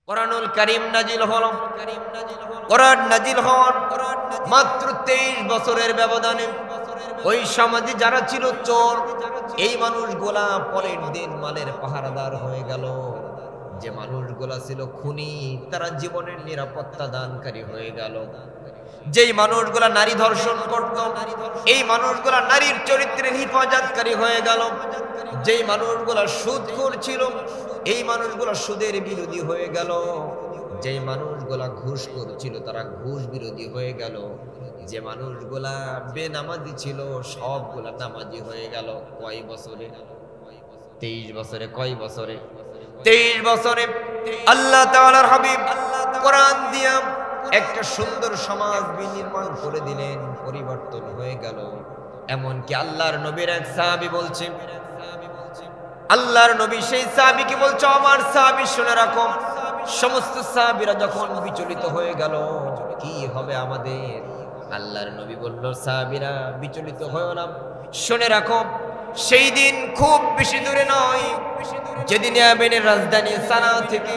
কোরআনুল কারীম নাজিল হলো। কোরআন নাজিল হওয়ার মাত্র 23 বছরের ব্যবধানে ওই সমাজে যারা ছিল চোর, এই মানুষগুলা পরের দিন মালের পাহারাদার হয়ে গেল। যে মানুষগুলা ছিল খুনি, তারা জীবনের নিরাপত্তা দানকারী হয়ে গেল। যেই মানুষগুলা নারী ধর্ষণ করত, এই মানুষগুলা নারীর চরিত্রের হিফাজতকারী হয়ে গেল। যেই মানুষগুলা সুদখোর ছিল, এই মানুষগুলা সুদের বিরোধী হয়ে গেল। যেই মানুষগুলা ঘুষখোর ছিল, তারা ঘুষ বিরোধী হয়ে গেল। যে মানুষগুলা বেনামাজি ছিল, সবগুলা নামাজি হয়ে গেল। কয় বছরে? 23 বছরে। কয় বছরে? 23 বছরে আল্লাহ তাআলার হাবিব কোরআন দিয়া একটা সুন্দর সমাজ বিনির্মাণ করে দিলেন, পরিবর্তন হয়ে গেল। এমনকি আল্লাহর নবীর এক সাহাবী বলছে, আল্লাহর নবী সেই সাহাবীকে বলছে, আমার সাহাবী শুনে রাখো, সমস্ত সাহাবীরা যখন বিচলিত হয়ে গেল, কি হবে আমাদের? আল্লাহর নবী বলল, সাহাবীরা বিচলিত হয়ো না, শুনে রাখো, সেই দিন খুব বেশি দূরে নয়, যেদিন ইয়ামেনের রাজধানী সানা থেকে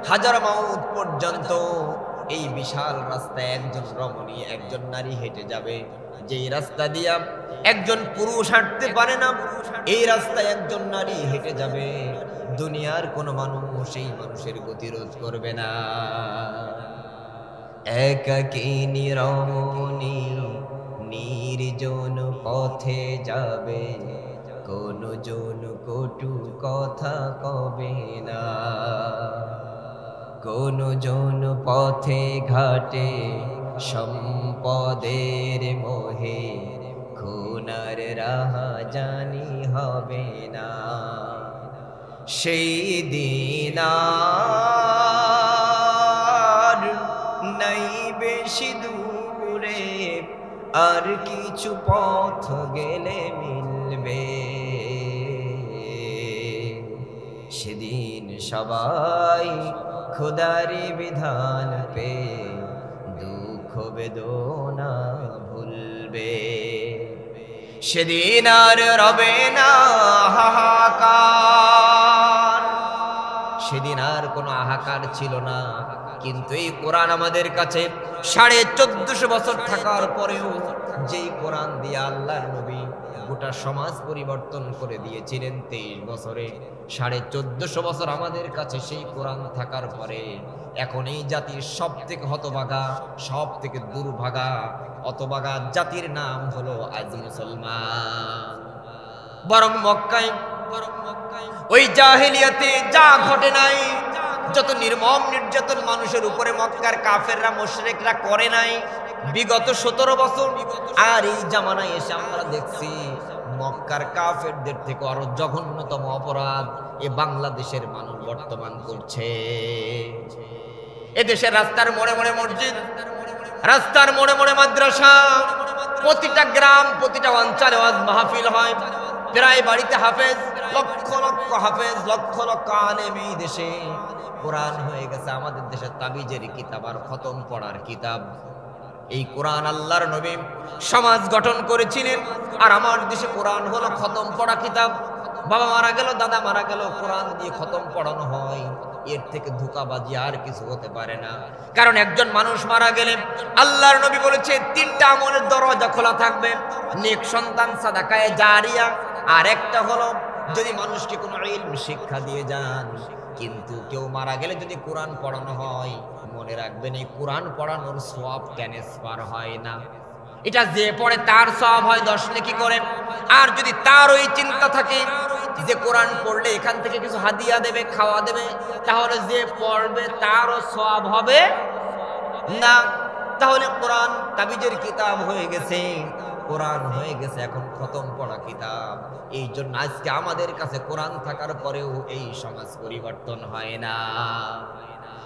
হাজারামাউত পর্যন্ত এই বিশাল রাস্তায় একজন রমণী, একজন নারী হেঁটে যাবে। যেই রাস্তা দিয়া একজন পুরুষ হাঁটতে পারে না, এই রাস্তায় একজন নারী হেঁটে যাবে। দুনিয়ার কোনো মানুষ এই মানুষের গতিরোধ করবে না। একাকিনী রমণী নির্জন পথে যাবে, কোনো জন কটু কথা কবে না। কোনো জন পথে ঘাটে সম্পদের মোহে, খুনার রাহা জানি হবে না। সেই দিন আর নাই বেশি দূরে, আর কিছু পথ গেলে মিলবে। সেদিন সবাই খোদারি বিধান পে দুঃখ বেদনা ভুলবে। সেদিন আর রবে না হাহাকার, সেদিন আর কোনো হাহাকার ছিল না। কিন্তু এই কোরআন আমাদের কাছে 1450 বছর থাকার পরেও, যেই কোরআন দিয়ে আল্লাহর নবী গোটা সমাজ পরিবর্তন করে দিয়েছিলেন 23 বছরে, 1450 বছর আমাদের কাছে সেই কোরআন থাকার পরে, এখন এই জাতির সব থেকে হতভাগা, সব থেকে দুর্ভাগা, হতভাগা জাতির নাম হলো আজ মুসলমান। বরং মক্কায় ওই জাহেলিয়াতে যা ঘটে নাই, যত নির্মম নির্যাতন মানুষের উপরে মক্কার কাফেররা মুশরিকরা করে নাই বিগত 17 বছর, আর এই জামানায় এসে আমরা দেখছি মক্কার কাফেরদের থেকে আরো জঘন্যতম অপরাধ এ বাংলাদেশের মানুষ বর্তমান করছে। এদেশের রাস্তার মোড়ে মোড়ে মসজিদ, রাস্তার মোড়ে মোড়ে মাদ্রাসা, প্রতিটা গ্রাম, প্রতিটা অঞ্চলে ওয়াজ মাহফিল হয়, প্রায় বাড়িতে হাফেজ, লক্ষ লক্ষ হাফেজ, লক্ষ লক্ষ আলেম। এই দেশে কোরআন হয়ে গেছে আমাদের দেশের তাবিজের কিতাব আর খতম পড়ার কিতাব। এই কোরআন আল্লাহর নবী সমাজ গঠন করেছিলেন, আর আমার দেশে কোরআন হলো খতম পড়া কিতাব। বাবা মারা গেল, দাদা মারা গেল, কোরআন দিয়ে খতম পড়ানো হয়। এর থেকে ধোঁকাবাজি আর কিছু হতে পারে না। কারণ একজন মানুষ মারা গেলে আল্লাহর নবী বলেছে 3টা আমলের দরজা খোলা থাকবে, নেক সন্তান, সাদাকায়ে জারিয়া, আর একটা হলো যদি মানুষকে কোনো ইলম শিক্ষা দিয়ে যান। কিন্তু কেউ মারা গেলে যদি কোরআন পড়ানো হয়, মনে রাখবেন এই কোরআন পড়ানোর সওয়াব ট্রান্সফার হয় না। এটা যে পড়ে তার সওয়াব হয় 10 নেকি করে। আর যদি তার ওই চিন্তা থাকে যে কোরআন পড়লে এখান থেকে কিছু হাদিয়া দেবে, খাওয়া দেবে, তাহলে যে পড়বে তারও সওয়াব হবে না। তাহলে কোরআন তাবিজের কিতাব হয়ে গেছে, কোরআন হয়ে গেছে এখন খতম পড়া কিতাব। এই জন্য আজকে আমাদের কাছে কোরআন থাকার পরেও এই সমাজ পরিবর্তন হয় না।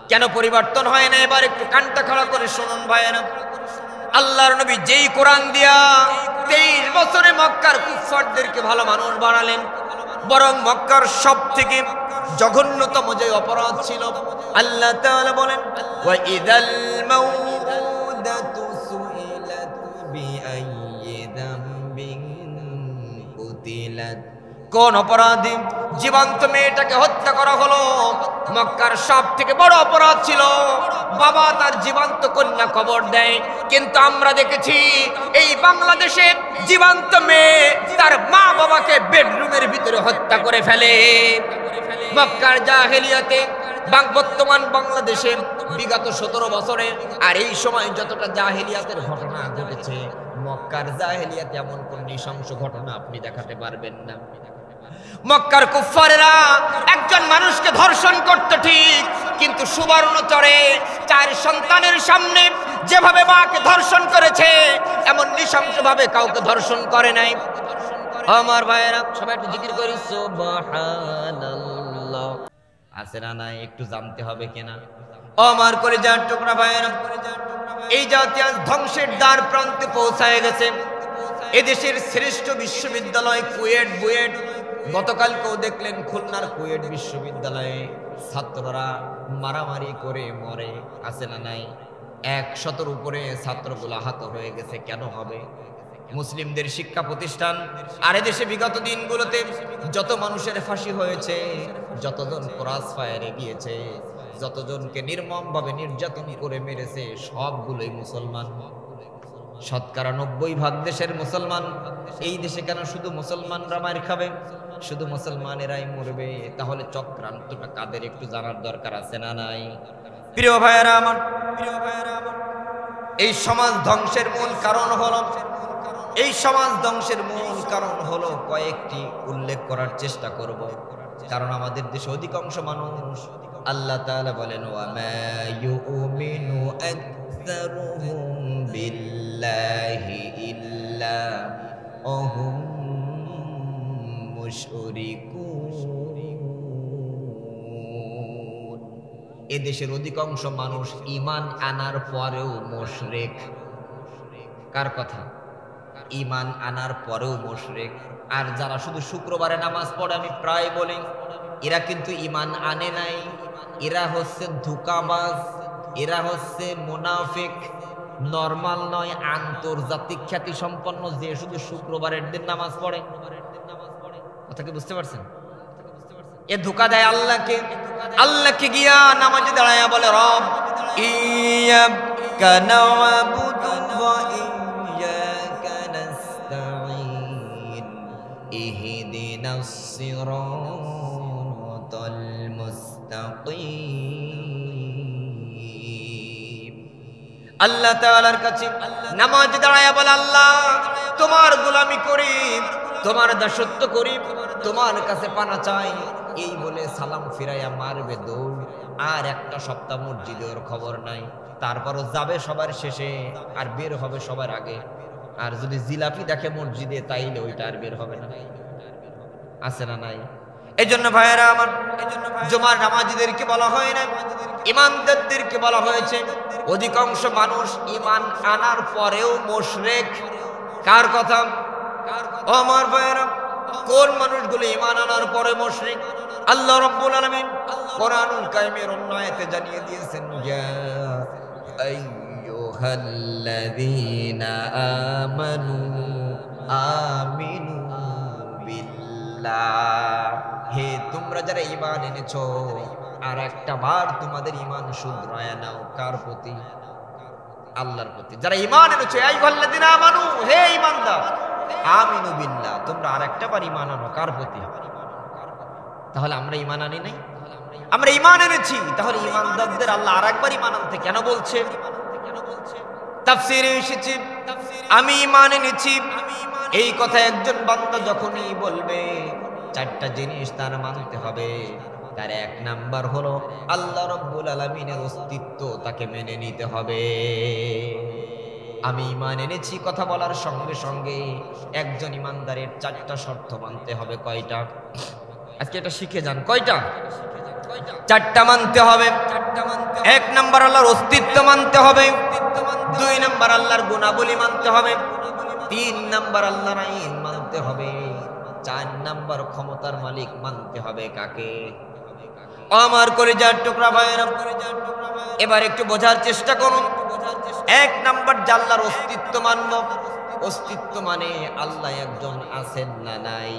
কেন পরিবর্তন হয় না? এবার একটু কানটা খাড়া করে শুনুন ভাইয়েরা। আল্লাহর নবী যেই কোরআন দিয়া 23 বছরে মক্কার কুফফারদেরকে ভালো মানুষ বানালেন, বরং মক্কার সব থেকে জঘন্যতম যে অপরাধ ছিল, আল্লাহ তাআলা বলেন, ওয়া ইযাল মাউদাতু সুইলাত বিআইয়ি যামবিন কুতিলাত। কোন অপরাধী জীবন্ত মেয়েটাকে হত্যা করা হলো। মক্কার সব থেকে বড় অপরাধ ছিল বাবা তার জীবন্ত কন্যা কবর দেয়, কিন্তু আমরা দেখেছি এই বাংলাদেশে জীবন্ত মেয়ে তার মা বাবাকে বেডরুমের ভিতরে হত্যা করে ফেলে। মক্কার জাহেলিয়াতে বর্তমান বাংলাদেশে বিগত 17 বছরে আর এই সময় যতটা জাহেলিয়াতের ঘটনা ঘটেছে, মক্কার জাহেলিয়াতে এমন কোন নৃশংস ঘটনা আপনি দেখাতে পারবেন না। মক্কার কুফারেরা একজন মানুষকে ধর্ষণ করতে ঠিক, কিন্তু সুবর্ণচরে 4 সন্তানের সামনে যেভাবে মাকে ধর্ষণ করেছে এমন নৃশংসভাবে কাউকে ধর্ষণ করে নাই। আমার ভাইয়েরা সবাই একটু জিকির করি সুবহানাল্লাহ। আছে না নাই একটু জানতে হবে কিনা? আমার কলিজার টুকরা ভাইয়েরা, এই জাতি আজ ধ্বংসের দ্বার প্রান্তে পৌঁছায় গেছে। এদেশের শ্রেষ্ঠ বিশ্ববিদ্যালয় বুয়েট গতকালকেও দেখলেন খুলনার কুয়েট বিশ্ববিদ্যালয়ে ছাত্ররা মারামারি করে মরে। আছে না নাই? 100-র উপরে ছাত্রগুলো আহত হয়ে গেছে। কেন হবে? মুসলিমদের শিক্ষা প্রতিষ্ঠান। আর এদেশে বিগত দিনগুলোতে যত মানুষের ফাঁসি হয়েছে, যতজন ক্রস ফায়ারে গিয়েছে, যতজনকে নির্মমভাবে নির্যাতন করে মেরেছে, সবগুলোই মুসলমান। শতকরা 90% দেশের মুসলমান। এই দেশে কেন শুধু মুসলমানরা মার খাবে, শুধু মুসলমানেরাই মরবে? তাহলে চক্রান্তটা কাদের একটু জানার দরকার আছে না নাই? প্রিয় ভাইয়েরা আমার, এই সমাজ ধ্বংসের মূল কারণ হলো কয়েকটি উল্লেখ করার চেষ্টা করব। কারণ আমাদের দেশে অধিকাংশ মানুষ, আল্লাহ তাআলা বলেন ওয়া মা ইউমিনু আকসারুহুম বিল্লাহি ইল্লা ওহুম মুশরিকুন। এদেশের অধিকাংশ মানুষ ঈমান আনার পরেও মুশরিক। কার কথা? ঈমান আনার পরেও মুশরিক। আর যারা শুধু শুক্রবারে নামাজ পড়ে, আমি প্রায় বলি এরা কিন্তু ঈমান আনে নাই, এরা হচ্ছে ধোঁকাবাজ, এরা হচ্ছে মুনাফিক। নরমাল নয়, আন্তর্জাতিক খ্যাতি সম্পন্ন যে শুধু শুক্রবারের দিন নামাজ পড়ে। কথা কি বুঝতে পারছেন? এ ধোঁকা দেয় আল্লাহকে গিয়া নামাজে দাঁড়ায়া বলে রব ইয়াকা না'বুদু ওয়া ইয়াকা নাস্তাঈন ইহদিনাস সিরাতাল মুস্তাকিম। আল্লাহ তাআলার কাছে নামাজে দাঁড়ায়া বলে আল্লাহ তোমার গোলামি করি, তোমার দাসত্ব করি, তোমার কাছে পানা চাই। এই বলে সালাম ফিরাইয়া মারবে দৌড়। আর একটা সপ্তাহ মসজিদের খবর নাই। তারপরও যাবে সবার শেষে আর বের হবে সবার আগে। আর যদি জিলাপি দেখে মসজিদে তাইলে ওইটা আর বের হবে না। আছে না নাই? এই জন্য ভাইয়েরা আমার, জুমার নামাজীদেরকে বলা হয় না, ইমানদারদেরকে বলা হয়েছে অধিকাংশ মানুষ ঈমান আনার পরেও মুশরিক। কার কথা? আমার ভাইয়েরা, কোন মানুষগুলো ঈমান আনার পরে মুশরিক? আল্লাহ রাব্বুল আলামিন কোরআনুল কারীমের অন্য আয়াতে জানিয়ে দিয়েছেন, ইয়া আইয়ুহাল্লাযীনা আমিনু বিল্লাহ। হে তোমরা যারা ঈমান এনেছো, আর একটা বার তোমাদের ঈমান শুধরায়া নাও। কার প্রতি? আল্লাহর প্রতি। যারা ঈমান এনেছো, আইয়ুহাল্লাযীনা আমানু, হে ঈমানদার, আমিনু বিল্লাহ, তোমরা আরেকটা বার ঈমান আনো। কার প্রতি? তাহলে আমরা ঈমান আনি নাই? আমরা ঈমান এনেছি, তাহলে ঈমানদারদের আল্লাহ আরেকবার ঈমান আনতে কেন বলছে? তাফসীরে এসেছে আমি ঈমান এনেছি। এই কথা একজন বান্দা যখনই বলবে, 4টা জিনিস তার মানতে হবে। তার 1 নাম্বার হলো আল্লাহ রাব্বুল আলামিনের অস্তিত্ব তাকে মেনে নিতে হবে। আমি ঈমান এনেছি কথা বলার সঙ্গে সঙ্গে একজন ঈমানদারের 4টা শর্ত মানতে হবে। কয়টা? আজকে এটা শিখে যান। কয়টা? 4টা মানতে হবে। 1 নাম্বার আল্লাহর অস্তিত্ব মানতে হবে, 2 নাম্বার আল্লাহর গুণাবলী মানতে হবে, 3 নাম্বার আল্লাহর আইন মানতে হবে, 4 নাম্বার ক্ষমতার মালিক মানতে হবে। কাকে? আমার কলিজার টুকরা ভাইয়েরা, এবার একটু বোঝার চেষ্টা করুন। 1 নাম্বার আল্লাহর অস্তিত্ব মানব। অস্তিত্ব মানে আল্লাহ একজন আছেন না নাই।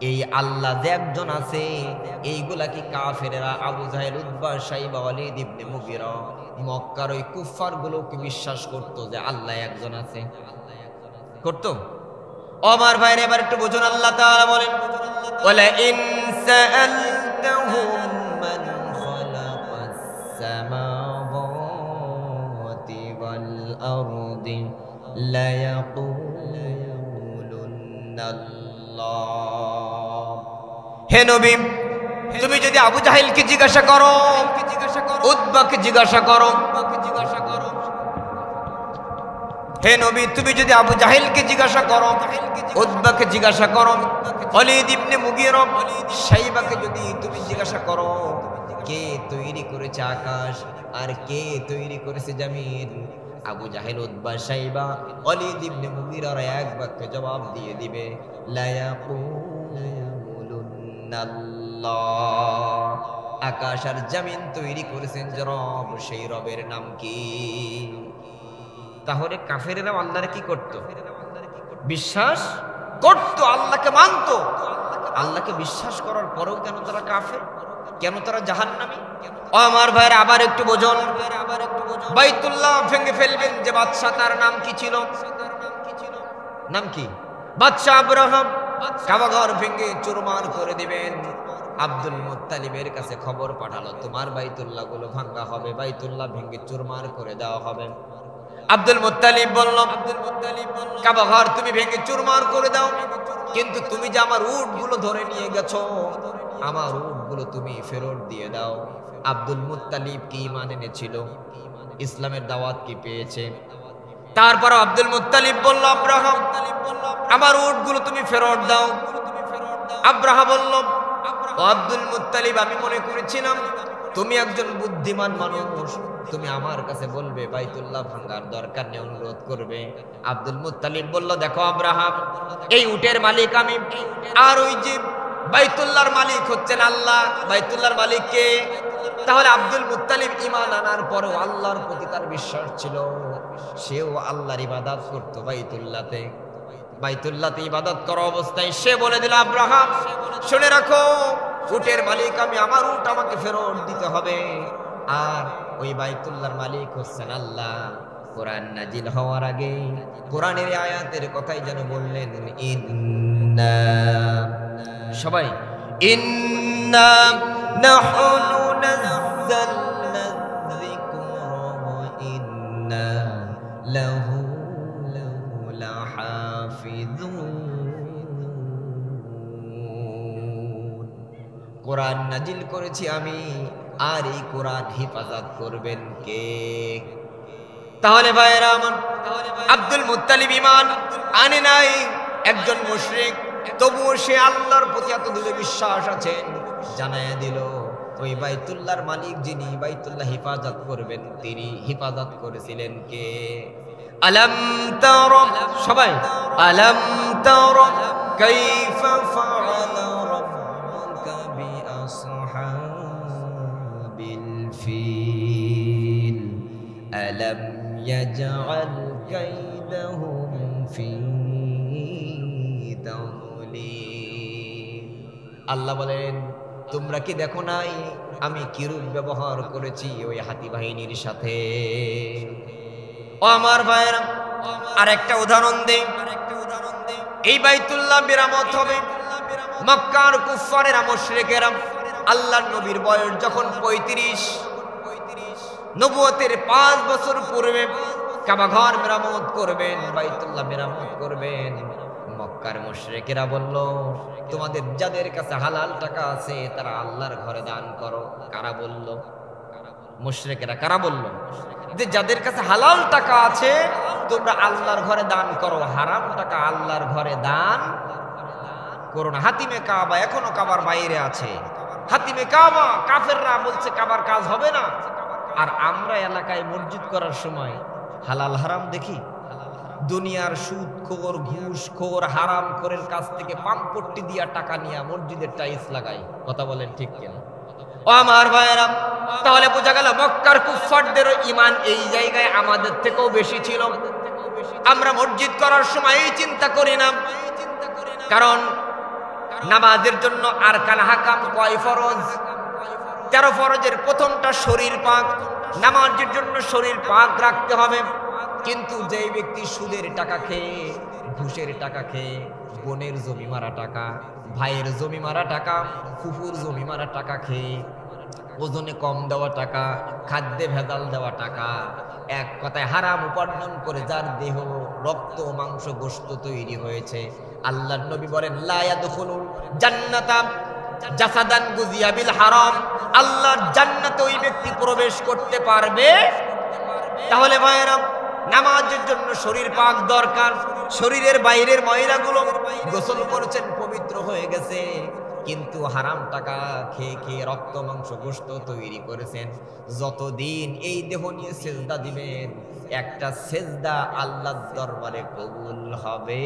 এই আল্লাহ যে একজন আছে, এইগুলা কি কাফেরেরা আবু জাহেল, উতবা, শাইবা, ওয়ালিদ ইবনে মুগীরা, মক্কার ওই কুফফার গুলো কি বিশ্বাস করতো যে আল্লাহ একজন আছে? করতো? আমার ভাইরা এবার একটু বুঝুন, আল্লাহ তাআলা বলেন ওয়ালা ইন সাআলতাহুম মান খালাকাস সামাওয়াতি ওয়াল আরদি লা ইয়াকুলুন্না আল্লাহ। হে নবী, তুমি যদি আবু জাহেলকে জিজ্ঞাসা করো, উতবাকে জিজ্ঞাসা করো, হে নবী তুমি যদি আবু জাহেলকে জিজ্ঞাসা করো, উতবাকে জিজ্ঞাসা করো, ওয়ালিদ ইবনে মুগীরা, শাইবাকে যদি তুমি জিজ্ঞাসা করো কে তৈরি করেছে আকাশ আর কে তৈরি করেছে জমিন, আবু জাহেল, উতবা, শাইবা, ওয়ালিদ ইবনে মুগীরা এক বাক্যে জবাব দিয়ে দিবে লা ইয়াকুলুন্না আল্লাহ। আকাশ আর জমিন তৈরি করেছেন যে রব, সেই রবের নাম কি? তাহলে কাফেরেরা আল্লাহরে কি করত? বিশ্বাস করত, আল্লাহকে মানত। আল্লাহকে বিশ্বাস করার পরেও কেন তারা কাফের? কেন তারা জাহান্নামী? ও আমার ভাইরা আবার একটু বোঝুন, বাইতুল্লাহ ভেঙে ফেলবেন যে বাদশা, তার নাম কি ছিল? নাম কি? বাদশা আব্রাহাম। কাবা ঘর ভেঙে চুরমার করে দিবেন। আব্দুল মুত্তালিবের কাছে খবর পাঠালো তোমার বাইতুল্লাহ গুলো ভাঙা হবে, বাইতুল্লাহ ভেঙে চুরমার করে দেওয়া হবে। আব্দুল মুত্তালিব বলল কাবা ঘর তুমি ভেঙে চুরমার করে দাও, কিন্তু তুমি যে আমার উট গুলো ধরে নিয়ে গেছো, আমার উট গুলো তুমি ফেরত দিয়ে দাও। আব্দুল মুত্তালিব কি ঈমান এনেছিল? ইসলামের দাওয়াত কি পেয়েছে? তারপর আব্দুল মুত্তালিব বলল আব্রাহাম আমার উট গুলো তুমি ফেরত দাও। আব্রাহাম বলল আব্দুল মুত্তালিব আমি মনে করেছিলাম তুমি একজন বুদ্ধিমান মানুষ, তুমি আমার কাছে বলবে বাইতুল্লাহ ভাঙার দরকার নেই, অনুরোধ করবে। আব্দুল মুত্তালিব বলল দেখো আব্রাহাম, এই উটের মালিক আমি, আর ওই যে বাইতুল্লাহর মালিক হচ্ছেন আল্লাহ। বাইতুল্লাহর মালিক কে? তাহলে আব্দুল মুত্তালিব ঈমান আনার পরেও আল্লাহর প্রতি তার বিশ্বাস ছিল, সেও আল্লাহর ইবাদত করত বাইতুল্লাহতে। বাইতুল্লাহতে ইবাদত করা অবস্থায় সে বলে দিল আব্রাহাম শুনে রাখো, উটের মালিক আমি, আমার উট আমাকে ফেরত দিতে হবে, আর ওই বাইতুল্লাহর মালিক হচ্ছেন আল্লাহ। কোরআন নাজিল হওয়ার আগে কোরআনের আয়াতের কথাই যেন বললেন ইন্না, সবাই ইন্না নাহনু নাযালনা যিকরা ওয়া ইন্না লাহু লাহাফিজুন। কোরআন নাজিল করেছি আমি, আর এই কোরআন হেফাজত করবেন কে? তাহলে ভাইরা আমার, আব্দুল মুত্তালিব ঈমান আনে নাই, একজন মুশরিক, তবুও সে আল্লাহর প্রতি এত দৃঢ় বিশ্বাস আছেন, জানায়া দিল ওই বাইতুল্লাহর মালিক যিনি বাইতুল্লাহ হেফাজত করবেন, তিনি হেফাজত করেছিলেন কে? আলাম তারা, সবাই আলাম তারা কাইফা ফাআলা রাব্বুকা বিআসহাবিল ফিল আলাম ইয়াজআল কাইদাহুম ফি তাদলিল। আল্লাহ বলেন তোমরা কি দেখো নাই আমি কিরূপ ব্যবহার করেছি ওই হাতি বাহিনীর সাথে? ও আমার ভাইরা আর একটা উদাহরণ দেই, এই বাইতুল্লাহ মেরামত হবে, মক্কার কুফফারেরা মুশরিকেরা আল্লাহর নবীর বয়স যখন 35, নবুয়তের 5 বছর পূর্বে কাবা ঘর মেরামত করবেন, বাইতুল্লাহ মেরামত করবেন। মক্কার মুশরিকেরা বলল তোমাদের যাদের কাছে হালাল টাকা আছে তারা আল্লাহর ঘরে দান করো। কারা বলল? মুশরিকেরা। কারা বলল? যে যাদের কাছে হালাল টাকা আছে তোমরা আল্লাহর ঘরে দান করো, হারাম টাকা আল্লাহর ঘরে দান করো না। হাতিমে কাবা এখনো কাবার বাইরে আছে, হাতিমে কাবা কাফেররা বলছে কাবার কাজ হবে না, আর আমরা এলাকায় মসজিদ করার সময় হালাল হারাম দেখি। দুনিয়ার সুদখোর, ঘুষখোর, হারামখোরের কাছ থেকে পাম্পট্টি দিয়া টাকা নিয়ে মসজিদের টাইলস লাগাই। কথা বলেন ঠিক কিনা? ও আমার ভাইয়েরা, তাহলে বোঝা গেল মক্কার কুফফারদের ঈমান এই জায়গায় আমাদের থেকেও বেশি ছিল। আমরা মসজিদ করার সময় এই চিন্তা করি না, কারণ নামাজের জন্য আরকান হাকাম কয় ফরজ? 13 ফরজের প্রথমটা শরীর পাক। নামাজের জন্য শরীর পাক রাখতে হবে। কিন্তু যেই ব্যক্তি সুদের টাকা খেয়ে, ঘুষের টাকা খেয়ে, বোনের জমি মারা টাকা, ভাইয়ের জমি মারা টাকা, ফুফুর জমি মারা টাকা খেয়ে, ওজনে কম দেওয়া টাকা, খাদ্যে ভেজাল দেওয়া টাকা, এক কথায় হারাম উপার্জন করে যার দেহ রক্ত মাংস গোশত তৈরি হয়েছে, আল্লাহর নবী বলেন লা ইয়াদখুলুল জান্নাতা জাসাদান গুজিয়া বিল হারাম, আল্লাহর জান্নাতে ওই ব্যক্তি প্রবেশ করতে পারবে। তাহলে ভাইরা, নামাজের জন্য শরীর পাক দরকার। শরীরের বাইরের ময়লাগুলো গোসল করেছেন, পবিত্র হয়ে গেছে, কিন্তু হারাম টাকা খেয়ে খেয়ে রক্ত মাংস গোশত তৈরি করেছেন। যতদিন এই দেহ নিয়ে সেজদা দিবেন, একটা সেজদা আল্লাহর দরবারে কবুল হবে।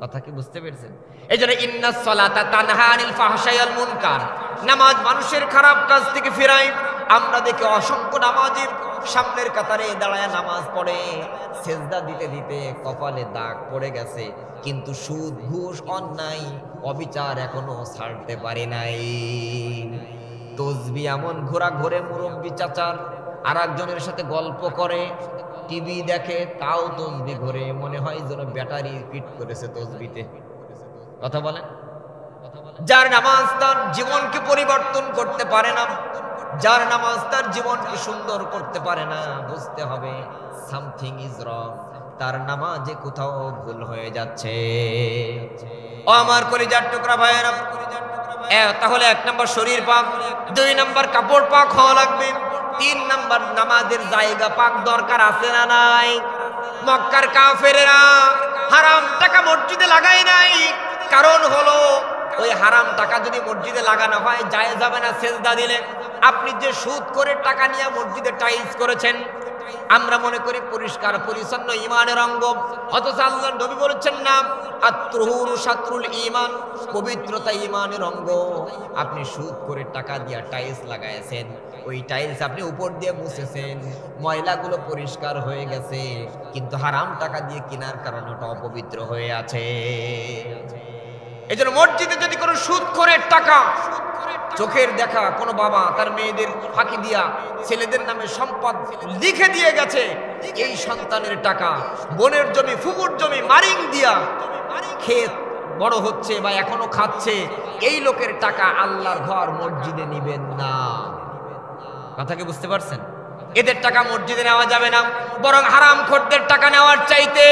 কথা কি বুঝতে পেরেছেন? এই জন্য ইন্নাস সালাতা তানহা আনিল ফাহশাই ওয়াল মুনকার, নামাজ মানুষের খারাপ কাজ থেকে ফেরায়। আমরা দেখি অসংখ্য নামাজি সামনের কাতারে দাঁড়ায় নামাজ পড়ে, সেজদা দিতে দিতে কপালে দাগ পড়ে গেছে, কিন্তু সুদ ঘুষ অন্যায় অবিচার এখনো ছাড়তে পারে নাই। তসবি এমন ঘোরা ঘোরে, মুরব্বী চাচার আর একজনের সাথে গল্প করে, টিভি দেখে, তাও তসবি ঘোরে, মনে হয় যেন ব্যাটারি ফিট করেছে তসবিতে। কথা বলেন? যার নামাজ তার জীবনকে পরিবর্তন করতে পারে না, যার নামাজ তার জীবনকে সুন্দর করতে পারে না, বুঝতে হবে সামথিং ইজ রং, তার নামাজে কোথাও ভুল হয়ে যাচ্ছে। ও আমার কলিজার টুকরা ভাইয়েরা, তাহলে 1 নম্বর শরীর পাক, 2 নম্বর কাপড় পাক হওয়া লাগবে, 3 নম্বর নামাজের জায়গা পাক দরকার আছে না নাই? মক্কার কাফেরেরা হারাম টাকা মসজিদে লাগায় নাই, কারণ হলো ওই হারাম টাকা যদি মসজিদে লাগানো হয় জায়েজ হবে না সেজদা দিলে। আপনি যে সুদ করে টাকা নিয়ে মসজিদে টাইলস করেছেন, আমরা মনে করি পরিষ্কার পরিচ্ছন্ন ইমানের অঙ্গ, অথচ আল্লাহর নবী বলেছেন না, আত-তুহুরু শাতরুল ঈমান, পবিত্রতা ইমানের অঙ্গ। আপনি সুদ করে টাকা দিয়ে টাইলস লাগাইছেন, ওই টাইলস আপনি উপর দিয়ে মুছেছেন, ময়লাগুলো পরিষ্কার হয়ে গেছে, কিন্তু হারাম টাকা দিয়ে কেনার কারণে ওটা অপবিত্র হয়ে আছে। এই জন্য মসজিদে যদি কোনো সুদ করে টাকা, চোখের দেখা কোনো বাবা তার মেয়েদের ফাঁকি দিয়া ছেলেদের নামে সম্পদ লিখে দিয়ে গেছে, এই সন্তানের টাকা বোনের জমি, ফুফুর জমি মারিং দিয়া খেত বড় হচ্ছে বা এখনো খাচ্ছে, এই লোকের টাকা আল্লাহর ঘর মসজিদে নিবেন না। কথা কি বুঝতে পারছেন? এদের টাকা মসজিদে নেওয়া যাবে না, বরং হারাম খোরদের টাকা নেওয়ার চাইতে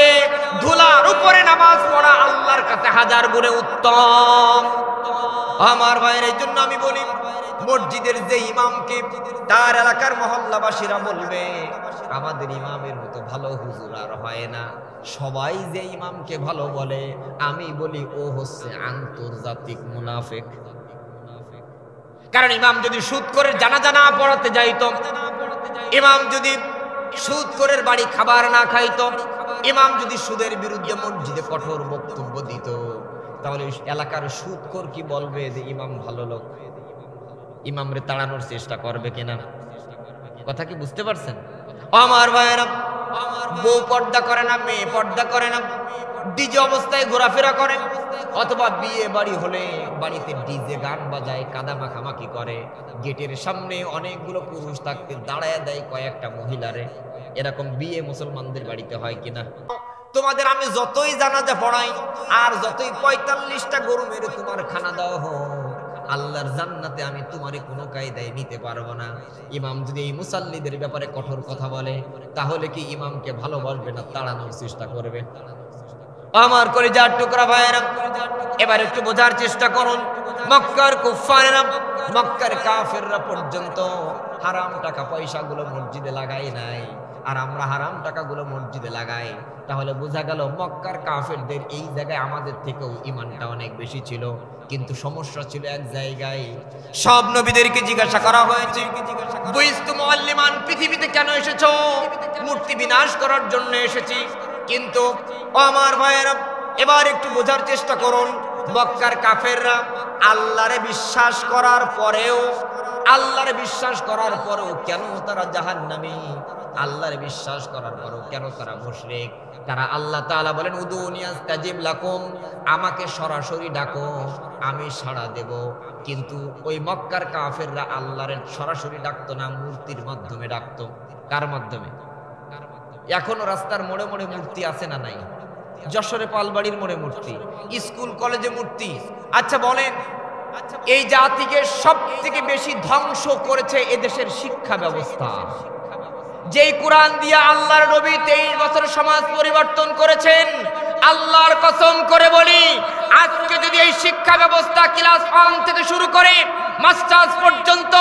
ধুলার উপরে নামাজ পড়া আল্লাহর কাছে 1000 গুণে উত্তম। আমার ভাইয়ের, এই জন্য আমি বলি, মসজিদের যে ইমামকে তার এলাকার মহল্লাবাসীরা বলবে আমাদের ইমামের মতো ভালো হুজুর আর হয় না, সবাই যে ইমামকে ভালো বলে আমি বলি ও হচ্ছে আন্তর্জাতিক মুনাফিক। কারণ ইমাম যদি সুদ করে জানাজা না পড়াতে যাইতো, ইমাম যদি সুদ করে বাড়ি খাবার না খাইতো, ইমাম যদি সুদের বিরুদ্ধে মসজিদে কঠোর বক্তব্য দিত, তাহলে এলাকার সুদখোর কি বলবে যে ইমাম ভালো লোক? ইমামরে তাড়ানোর চেষ্টা করবে কিনা? কথা কি বুঝতে পারছেন? আমার ভাইয়েরা, বউ পর্দা করে না, মেয়ে পর্দা করে না, ডিজে অবস্থায় ঘোরাফেরা করে, অথবা বিয়ে বাড়ি হলে বাড়িতে ডিজে গান বাজায়, কাদা মাখামাখি করে, গেটের সামনে অনেকগুলো পুরুষ থাকতে দাঁড়ায় দেয় কয়েকটা মহিলারে। এরকম বিয়ে মুসলমানদের বাড়িতে হয় কিনা? তোমাদের আমি যতই জানাজা পড়াই আর যতই 45টা গরু মেরে তোমার খানা দেওয়া হোক, আল্লাহর জান্নাতে আমি তোমারে কোনো কায়দায় নিতে পারবো না। ইমাম যদি এই মুসাল্লিদের ব্যাপারে কঠোর কথা বলে, তাহলে কি ইমামকে ভালোবাসবে না তাড়ানোর চেষ্টা করবে? আমার কলিজার টুকরা ভাইয়েরা, এবার একটু বোঝার চেষ্টা করুন। মক্কার কুফারেরা, মক্কার কাফেররা পর্যন্ত হারাম টাকা পয়সাগুলো মসজিদে লাগাই নাই, আর আমরা হারাম টাকাগুলো মসজিদে লাগাই। তাহলে বোঝা গেল মক্কার কাফেরদের এই জায়গায় আমাদের থেকেও ইমানটা অনেক বেশি ছিল, কিন্তু সমস্যা ছিল এক জায়গায়। সব নবীদেরকে জিজ্ঞাসা করা হয়েছে, বুইস্তু মুআল্লিমান, পৃথিবীতে কেন এসেছো? মূর্তি বিনাশ করার জন্য এসেছি। কিন্তু আমার ভাইয়েরা, এবার একটু বোঝার চেষ্টা করুন, মক্কার কাফেররা আল্লাহরে বিশ্বাস করার পরেও কেন তারা জাহান্নামী? আল্লাহরে বিশ্বাস করার পরেও কেন তারা মুশরিক? তারা আল্লাহ তাআলা বলেন উদুনি আস্তাজিব লাকুম, আমাকে সরাসরি ডাকো আমি সাড়া দেব। কিন্তু ওই মক্কার কাফেররা আল্লাহরে সরাসরি ডাকতো না, মূর্তির মাধ্যমে ডাকতো। কার মাধ্যমে? এখনো রাস্তার মোড়ে মোড়ে মূর্তি আছে না নাই? যশোরে পালবাড়ির মোড়ে মূর্তি, স্কুল কলেজে মূর্তি। আচ্ছা বলেন, এই জাতিকে সব থেকে বেশি ধ্বংস করেছে এদেশের শিক্ষা ব্যবস্থা। যেই কোরআন দিয়ে আল্লাহর নবী 23 বছর সমাজ পরিবর্তন করেছেন, আল্লাহর কসম করে বলি, আজকে যদি এই শিক্ষা ব্যবস্থা ক্লাস 1 থেকে শুরু করে মাস্টার্স পর্যন্ত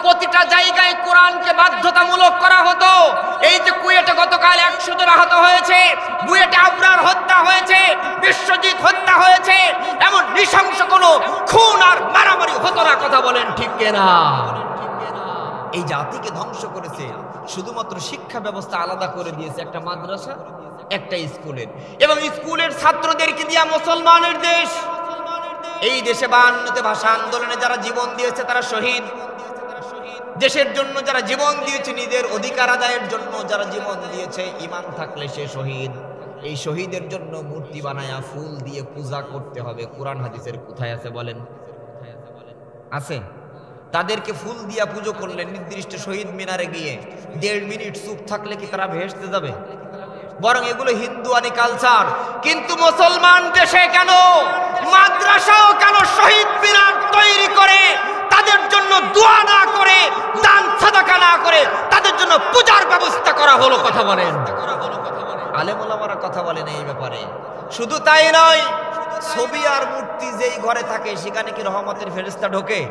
প্রতিটা জায়গায় কোরআনকে বাধ্যতামূলক করা হতো। এই যে কুয়েটে গতকাল 100 জন আহত হয়েছে, বুয়েটে আবরার হত্যা হয়েছে, বিশ্বজিৎ হত্যা হয়েছে, এমন নৃশংস কোনো খুন আর মারামারি হতো না। কথা বলেন ঠিক কিনা? এই জাতিকে ধ্বংস করেছে শুধুমাত্র শিক্ষা ব্যবস্থা আলাদা করে দিয়েছে, একটা মাদ্রাসা একটা স্কুলের, এবং স্কুলের ছাত্রদেরকে দিয়া মুসলমানের দেশ। এই দেশে 52তে ভাষা আন্দোলনে যারা জীবন দিয়েছে তারা শহীদ। দেশের জন্য যারা জীবন দিয়েছে, নিজের অধিকার আদায়ের জন্য যারা জীবন দিয়েছে, ঈমান থাকলে সে শহীদ। এই শহীদের জন্য মূর্তি বানায়া ফুল দিয়ে পূজা করতে হবে। কোরআন হাদিসের কোথায় আছে বলেন? আছে? তাদেরকে ফুল দিয়া পুজো করলে, নির্দিষ্ট শহীদ মিনারে গিয়ে 1.5 মিনিট চুপ থাকলে কি তারা ভেস্তে যাবে? বরং এগুলো হিন্দুয়ানি কালচার। কিন্তু মুসলমান দেশে কেন মাদ্রাসাও কেন শহীদ মিনার তৈরি করে তাদের জন্য দোয়া না করে, দান সাদাকা না করে তাদের জন্য পূজার ব্যবস্থা করা হলো? কথা বলেন। আলেম ওলামারা কথা বলেন এই ব্যাপারে। শুধু তাই নয়, ছবি আর মূর্তি যেই ঘরে থাকে সেখানে কি রহমতের ফেরেশতা ঢোকে?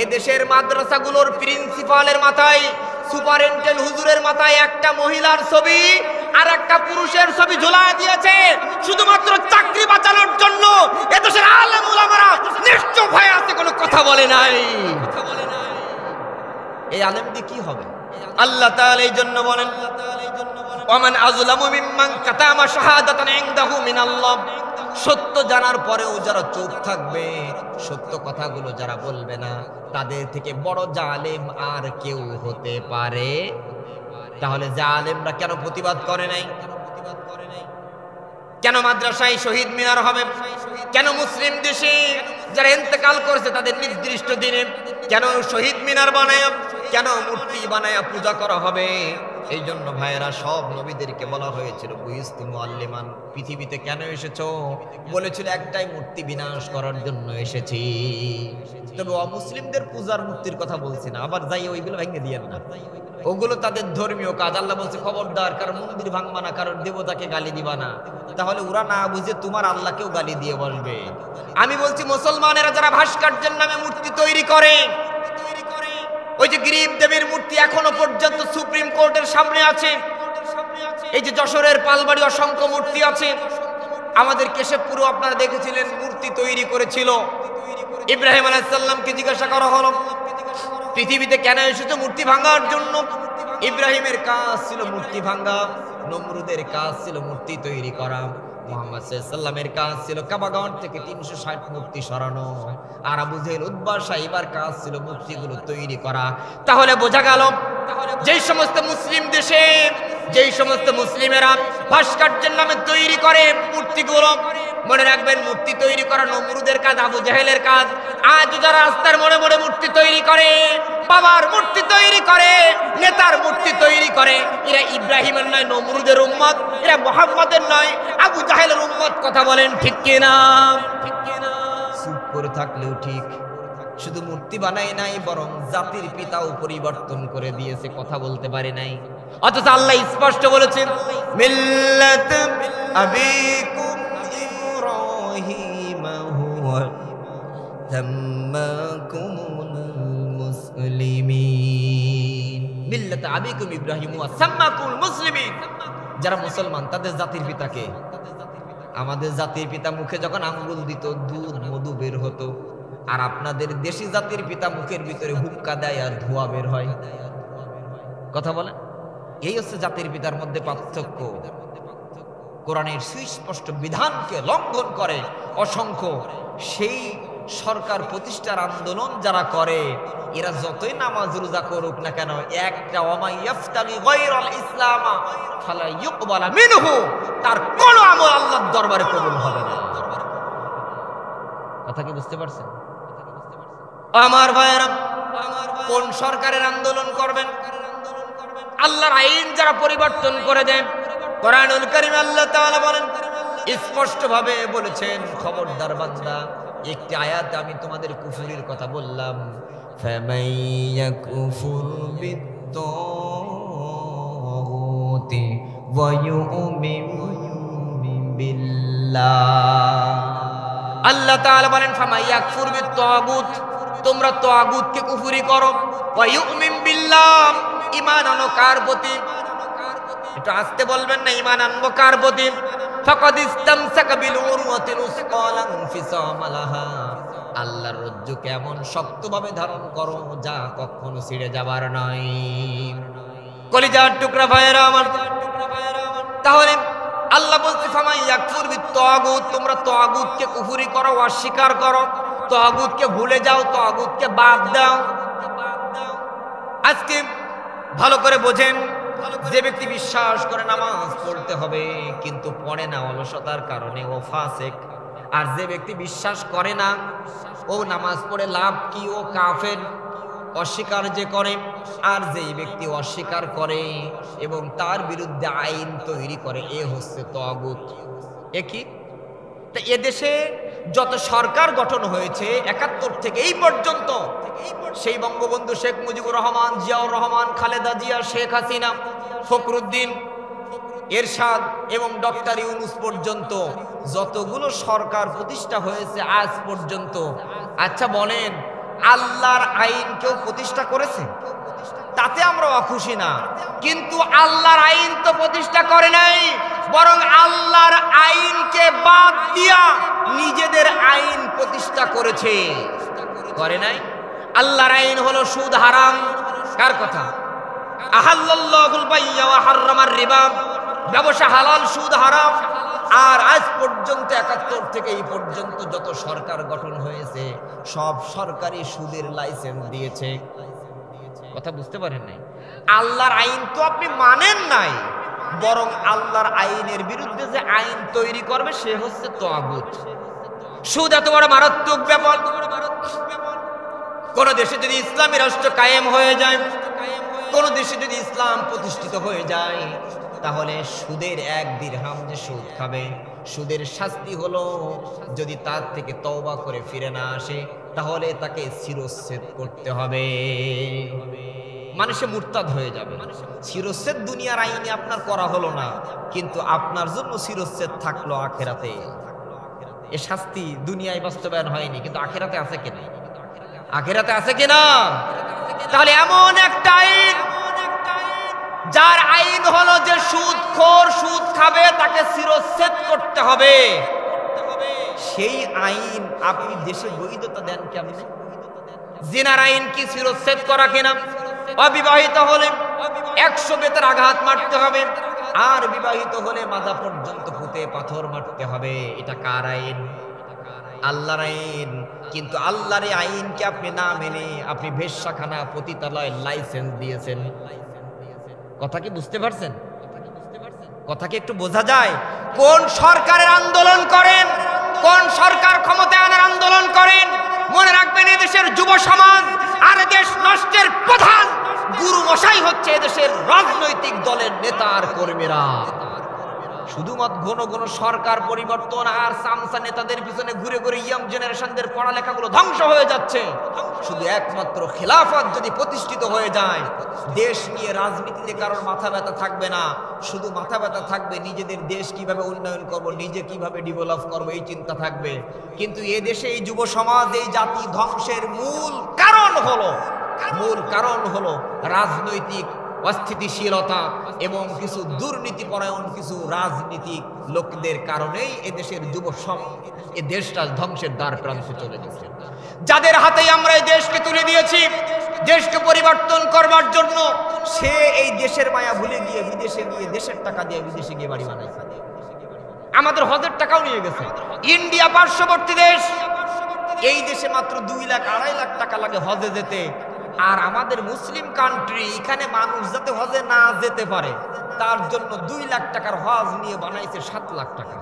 এ দেশের মাদ্রাসাগুলোর প্রিন্সিপালের মাথায়, সুপারিনটেন্ডেন্ট হুজুরের মাথায় একটা মহিলার ছবি আর একটা পুরুষের ছবি ঝোলায় দিয়েছে শুধুমাত্র চাকরি বাঁচানোর জন্য। এ দেশের আলেম ওলামারা নিশ্চয় ভয় আছে, কোনো কথা বলে নাই। এই আলেম দিয়ে কি হবে? আল্লাহ তাআলা এই জন্য বলেন ওমান আযলামু মিম্মান কাতামা শাহাদাতান ইনদাহু মিনাল্লাহ। সত্য জানার পরেও যারা চুপ থাকবে, সত্য কথাগুলো যারা বলবে না, তাদের থেকে বড় জালেম আর কেউ হতে পারে? তাহলে জালেমরা কেন প্রতিবাদ করে নাই? কেন মাদ্রাসায় শহীদ মিনার হবে? কেন মুসলিম দেশে যারা ইন্তেকাল করেছে তাদের নির্দিষ্ট দিনে কেন শহীদ মিনার বানায়, কেন মূর্তি বানায় পূজা করা হবে? এই জন্য ভাইয়েরা, সব নবীদেরকে বলা হয়েছিল বুইস্তু মুআল্লিমান, পৃথিবীতে কেন এসেছো? বলেছিল একটাই, মূর্তি বিনাশ করার জন্য এসেছি। তবে অমুসলিমদের পূজার মূর্তির কথা বলছি না, আবার যাই ওইগুলো ভেঙে দিয়েন না, ওগুলো তাদের ধর্মীয় কাজ। আল্লাহ বলছে খবরদার, কারণ মন্দির ভাঙবা না, কারণ দেবতাকে গালি দিবা না, তাহলে ওরা না বুঝে তোমার আল্লাহকেও গালি দিয়ে বসবে। আমি বলছি মুসলমানেরা যারা ভাস্কর্যের নামে মূর্তি তৈরি করে, ওই যে গরিব দেবীর মূর্তি এখনো পর্যন্ত সুপ্রিম কোর্টের সামনে আছে। এই যে যশোরের পালবাড়ি অসংখ্য মূর্তি আছে। আমাদের কেশবপুরে আপনারা দেখেছিলেন মূর্তি তৈরি করেছিল। ইব্রাহিম আলাইহিস সালামকে জিজ্ঞাসা করা হলো পৃথিবীতে কেন এসেছো? মূর্তি ভাঙার জন্য। ইব্রাহিমের কাজ ছিল মূর্তি ভাঙা, নমরুদের কাজ ছিল মূর্তি তৈরি করা, মুহাম্মদ সাল্লাল্লাহু আলাইহি ওয়াসাল্লামের কাজ ছিল কাবাগর থেকে 360 মূর্তি সরানো, আর আবু জেহেল উতবা সাইবার কাজ ছিল মূর্তিগুলো তৈরি করা। তাহলে বোঝা গেল, যেই সমস্ত মুসলিম দেশে যেই সমস্ত মুসলিমেরা ভাস্কর্যের নামে তৈরি করে মূর্তিগুলো, মনে রাখবেন মূর্তি তৈরি করা নমরুদের কাজ, আবু জেহেলের কাজ। আজ যারা রাস্তার মোড়ে মোড়ে মূর্তি তৈরি করে, বাবার মূর্তি তৈরি করে, নেতার মূর্তি তৈরি করে, এরা ইব্রাহিমের নয়, নমরুদের উম্মত, এরা মুহাম্মদের নয়, আবু জাহেলের উম্মত। কথা বলেন ঠিক কিনা? চুপ করে থাকলেও ঠিক। শুধু মূর্তি বানায় নাই, বরং জাতির পিতাও পরিবর্তন করে দিয়েছে, কথা বলতে পারে নাই। অথচ আল্লাহ স্পষ্ট বলেছেন মিল্লাত আবিকুম ইব্রাহিম হুয়া সাম্মাকুমুল মুসলিমিন। মিল্লাত আবিকুম ইব্রাহিম হুয়া সাম্মাকুমুল মুসলিমিন। যারা মুসলমান তাদের জাতির পিতাকে, আমাদের জাতির পিতা মুখে যখন আঙ্গুল দিত দুধ মধু বের হতো, আর আপনাদের দেশি জাতির পিতা মুখের ভিতরে হুক্কা দেয় আর ধোঁয়া বের হয়। কথা বলেন, এই হচ্ছে জাতির পিতার মধ্যে পার্থক্য। কোরআনের সুস্পষ্ট বিধানকে লঙ্ঘন করে অসংখ্য, সেই সরকার প্রতিষ্ঠার আন্দোলন যারা করে এরা যতই নামাজ রোজা করুক না কেন, একটা ওয়ামাই ইয়াফতাগি গায়রাল ইসলামা ফালা ইউকবালা মিনহু, তার কোন আমল আল্লাহর দরবারে কবুল হবে না। কথা কি বুঝতে পারছেন? আমার ভাইয়েরা, কোন সরকারের আন্দোলন করবেন? আল্লাহর আইন যারা পরিবর্তন করে দেন। কোরআনুল কারীম আল্লাহ তাআলা বলেন, স্পষ্ট ভাবে বলেছেন, খবরদার বান্দা, একটি আয়াতে আমি তোমাদের কুফরির কথা বললাম, ফামান ইয়াকুফুর বিত্তাগুতি ওয়া ইউমিন বিল্লাহ। আল্লাহ তাআলা বলেন, ফামান ইয়াকফুর বিত্তাগুত, তোমরা তাগুতকে কুফরি করো, ওয়া ইউমিন বিল্লাহ, ঈমান আনো কার প্রতি? একটু আস্তে বলবেন না, ঈমান আনবো কার প্রতি? ফাকাদ ইসতামসাকা বিল উরওয়াতিল উসকা লা ইনফিসামা লাহা, আল্লাহর রজ্জুকে এমন শক্তভাবে ধারণ করো যা কখনো ছিঁড়ে যাবার নয়। কলিজার টুকরা ভাইয়েরা আমার, তাহলে আল্লাহ বলছে ফামান ইয়াকফুর বিত্তাগুত, তোমরা তাগুতকে কুফরি করো, অস্বীকার করো, তাগুতকে ভুলে যাও, তাগুতকে বাদ দাও। আজকে ভালো করে বোঝেন, যে ব্যক্তি বিশ্বাস করে নামাজ পড়তে হবে কিন্তু পড়ে না অলসতার কারণে, ও ফাসিক। আর যে ব্যক্তি বিশ্বাস করে না, ও নামাজ পড়ে লাভ কি, ও কাফের। অস্বীকার যে করে, আর যেই ব্যক্তি অস্বীকার করে এবং তার বিরুদ্ধে আইন তৈরি করে, এ হচ্ছে তাগুত। একই তা এদেশে যত সরকার গঠন হয়েছে ৭১ থেকে এই পর্যন্ত, সেই বঙ্গবন্ধু শেখ মুজিবুর রহমান, জিয়াউর রহমান, খালেদা জিয়া, শেখ হাসিনা, ফখরুদ্দিন, এরশাদ এবং ডক্টর ইউনূস পর্যন্ত যতগুলো সরকার প্রতিষ্ঠা হয়েছে আজ পর্যন্ত, আচ্ছা বলেন, আল্লাহর আইন কেউ প্রতিষ্ঠা করেছে? তাতে আমরা অখুশি না, কিন্তু আল্লাহর আইন তো প্রতিষ্ঠা করে নাই, বরং আল্লাহর আইনকে বাদ দিয়া নিজেদের আইন প্রতিষ্ঠা করেছে। করে নাই? আল্লাহর আইন হলো সুদ হারাম। কার কথা? আহাল্লাল্লাহুল বাইয়া ওয়া হাররামার রিবা, ব্যবসা হালাল, সুদ হারাম। আর আজ পর্যন্ত ৭১ থেকে এই পর্যন্ত যত সরকার গঠন হয়েছে সব সরকারি সুদের লাইসেন্স দিয়েছে। কথা বুঝতে পারেন নাই? আল্লাহর আইন তো আপনি মানেন নাই, বরং আল্লাহর আইনের বিরুদ্ধে যে আইন তৈরি করবে সে হচ্ছে তাগুত। সুদ এত বড় মারাত্মক ব্যাপার। কোন দেশে যদি ইসলামী রাষ্ট্র কায়েম হয়ে যায়, কোন দেশে যদি ইসলাম প্রতিষ্ঠিত হয়ে যায়, তাহলে সুদের ১ দিরহাম যে সুদ খাবে, সুদের শাস্তি হলো যদি তার থেকে তওবা করে ফিরে না আসে তাহলে তাকে শিরচ্ছেদ করতে হবে। মানুষে মুরতাদ হয়ে যাবে। শিরচ্ছেদ দুনিয়ার আইনে আপনার করা হলো না, কিন্তু আপনার জন্য শিরচ্ছেদ থাকলো আখিরাতে। এ শাস্তি দুনিয়ায় বাস্তবায়ন হয়নি, কিন্তু আখিরাতে আছে কিনা? আখিরাতে আছে কিনা? তাহলে এমন একটা আইন, যার আইন হলো যে সুদখোর সুদ খাবে তাকে শিরচ্ছেদ করতে হবে, সেই আইন আপনি দেশে বৈধতা দেন কেমনে? জিনার আইন কি শিরচ্ছেদ করা কিনা? অবিবাহিত হলে ১০০ বেতের আঘাত মারতে হবে, আর বিবাহিত হলে মাজা পর্যন্ত পুঁতে পাথর মারতে হবে। এটা কার আইন? আল্লাহর আইন। কিন্তু আল্লাহর আইনকে আপনি না মেনে আপনি ভেশ্যাখানা, পতিতালয় লাইসেন্স দিয়েছেন। কথা কি বুঝতে পারছেন? কথা কি একটু বোঝা যায়? কোন সরকারের আন্দোলন করেন, কোন সরকার ক্ষমতায় আনার আন্দোলন করেন, মনে রাখবেন এদেশের যুব সমাজ আর দেশ নষ্টের প্রধান গুরু মশাই হচ্ছে এদেশের রাজনৈতিক দলের নেতা আর কর্মীরা। শুধুমাত্র ঘন ঘন সরকার পরিবর্তন আর সামসা নেতাদের পিছনে ঘুরে ঘুরে ইয়াং জেনারেশনদের পড়ালেখাগুলো ধ্বংস হয়ে যাচ্ছে। শুধু একমাত্র খেলাফত যদি প্রতিষ্ঠিত হয়ে যায়, দেশ নিয়ে রাজনীতিতে কারোর মাথা ব্যথা থাকবে না, শুধু মাথা ব্যথা থাকবে নিজেদের দেশ কিভাবে উন্নয়ন করব, নিজে কিভাবে ডেভেলপ করব, এই চিন্তা থাকবে। কিন্তু এ দেশে এই যুব সমাজ, এই জাতি ধ্বংসের মূল কারণ হলো রাজনৈতিক অস্থিতিশীলতা এবং কিছু দুর্নীতিপরায়ণ কিছু রাজনীতিক লোকদের কারণেই এদেশের যুব সমাজ এ দেশটা ধ্বংসের দ্বার প্রান্তে চলে গেছে। যাদের হাতেই আমরা এই দেশকে তুলে দিয়েছি দেশকে পরিবর্তন করবার জন্য, সে এই দেশের মায়া ভুলে গিয়ে বিদেশে গিয়ে দেশের টাকা দিয়ে বিদেশে গিয়ে বাড়ি বানাইছে। আমাদের হজের টাকাও নিয়ে গেছে। ইন্ডিয়া পার্শ্ববর্তী দেশ, এই দেশে মাত্র 2 লাখ 2.5 লাখ টাকা লাগে হজে যেতে। আর আমাদের মুসলিম কান্ট্রি, এখানে মানুষ যাতে হজে না যেতে পারে তার জন্য 2 লাখ টাকার হজ নিয়ে বানাইছে 7 লাখ টাকা,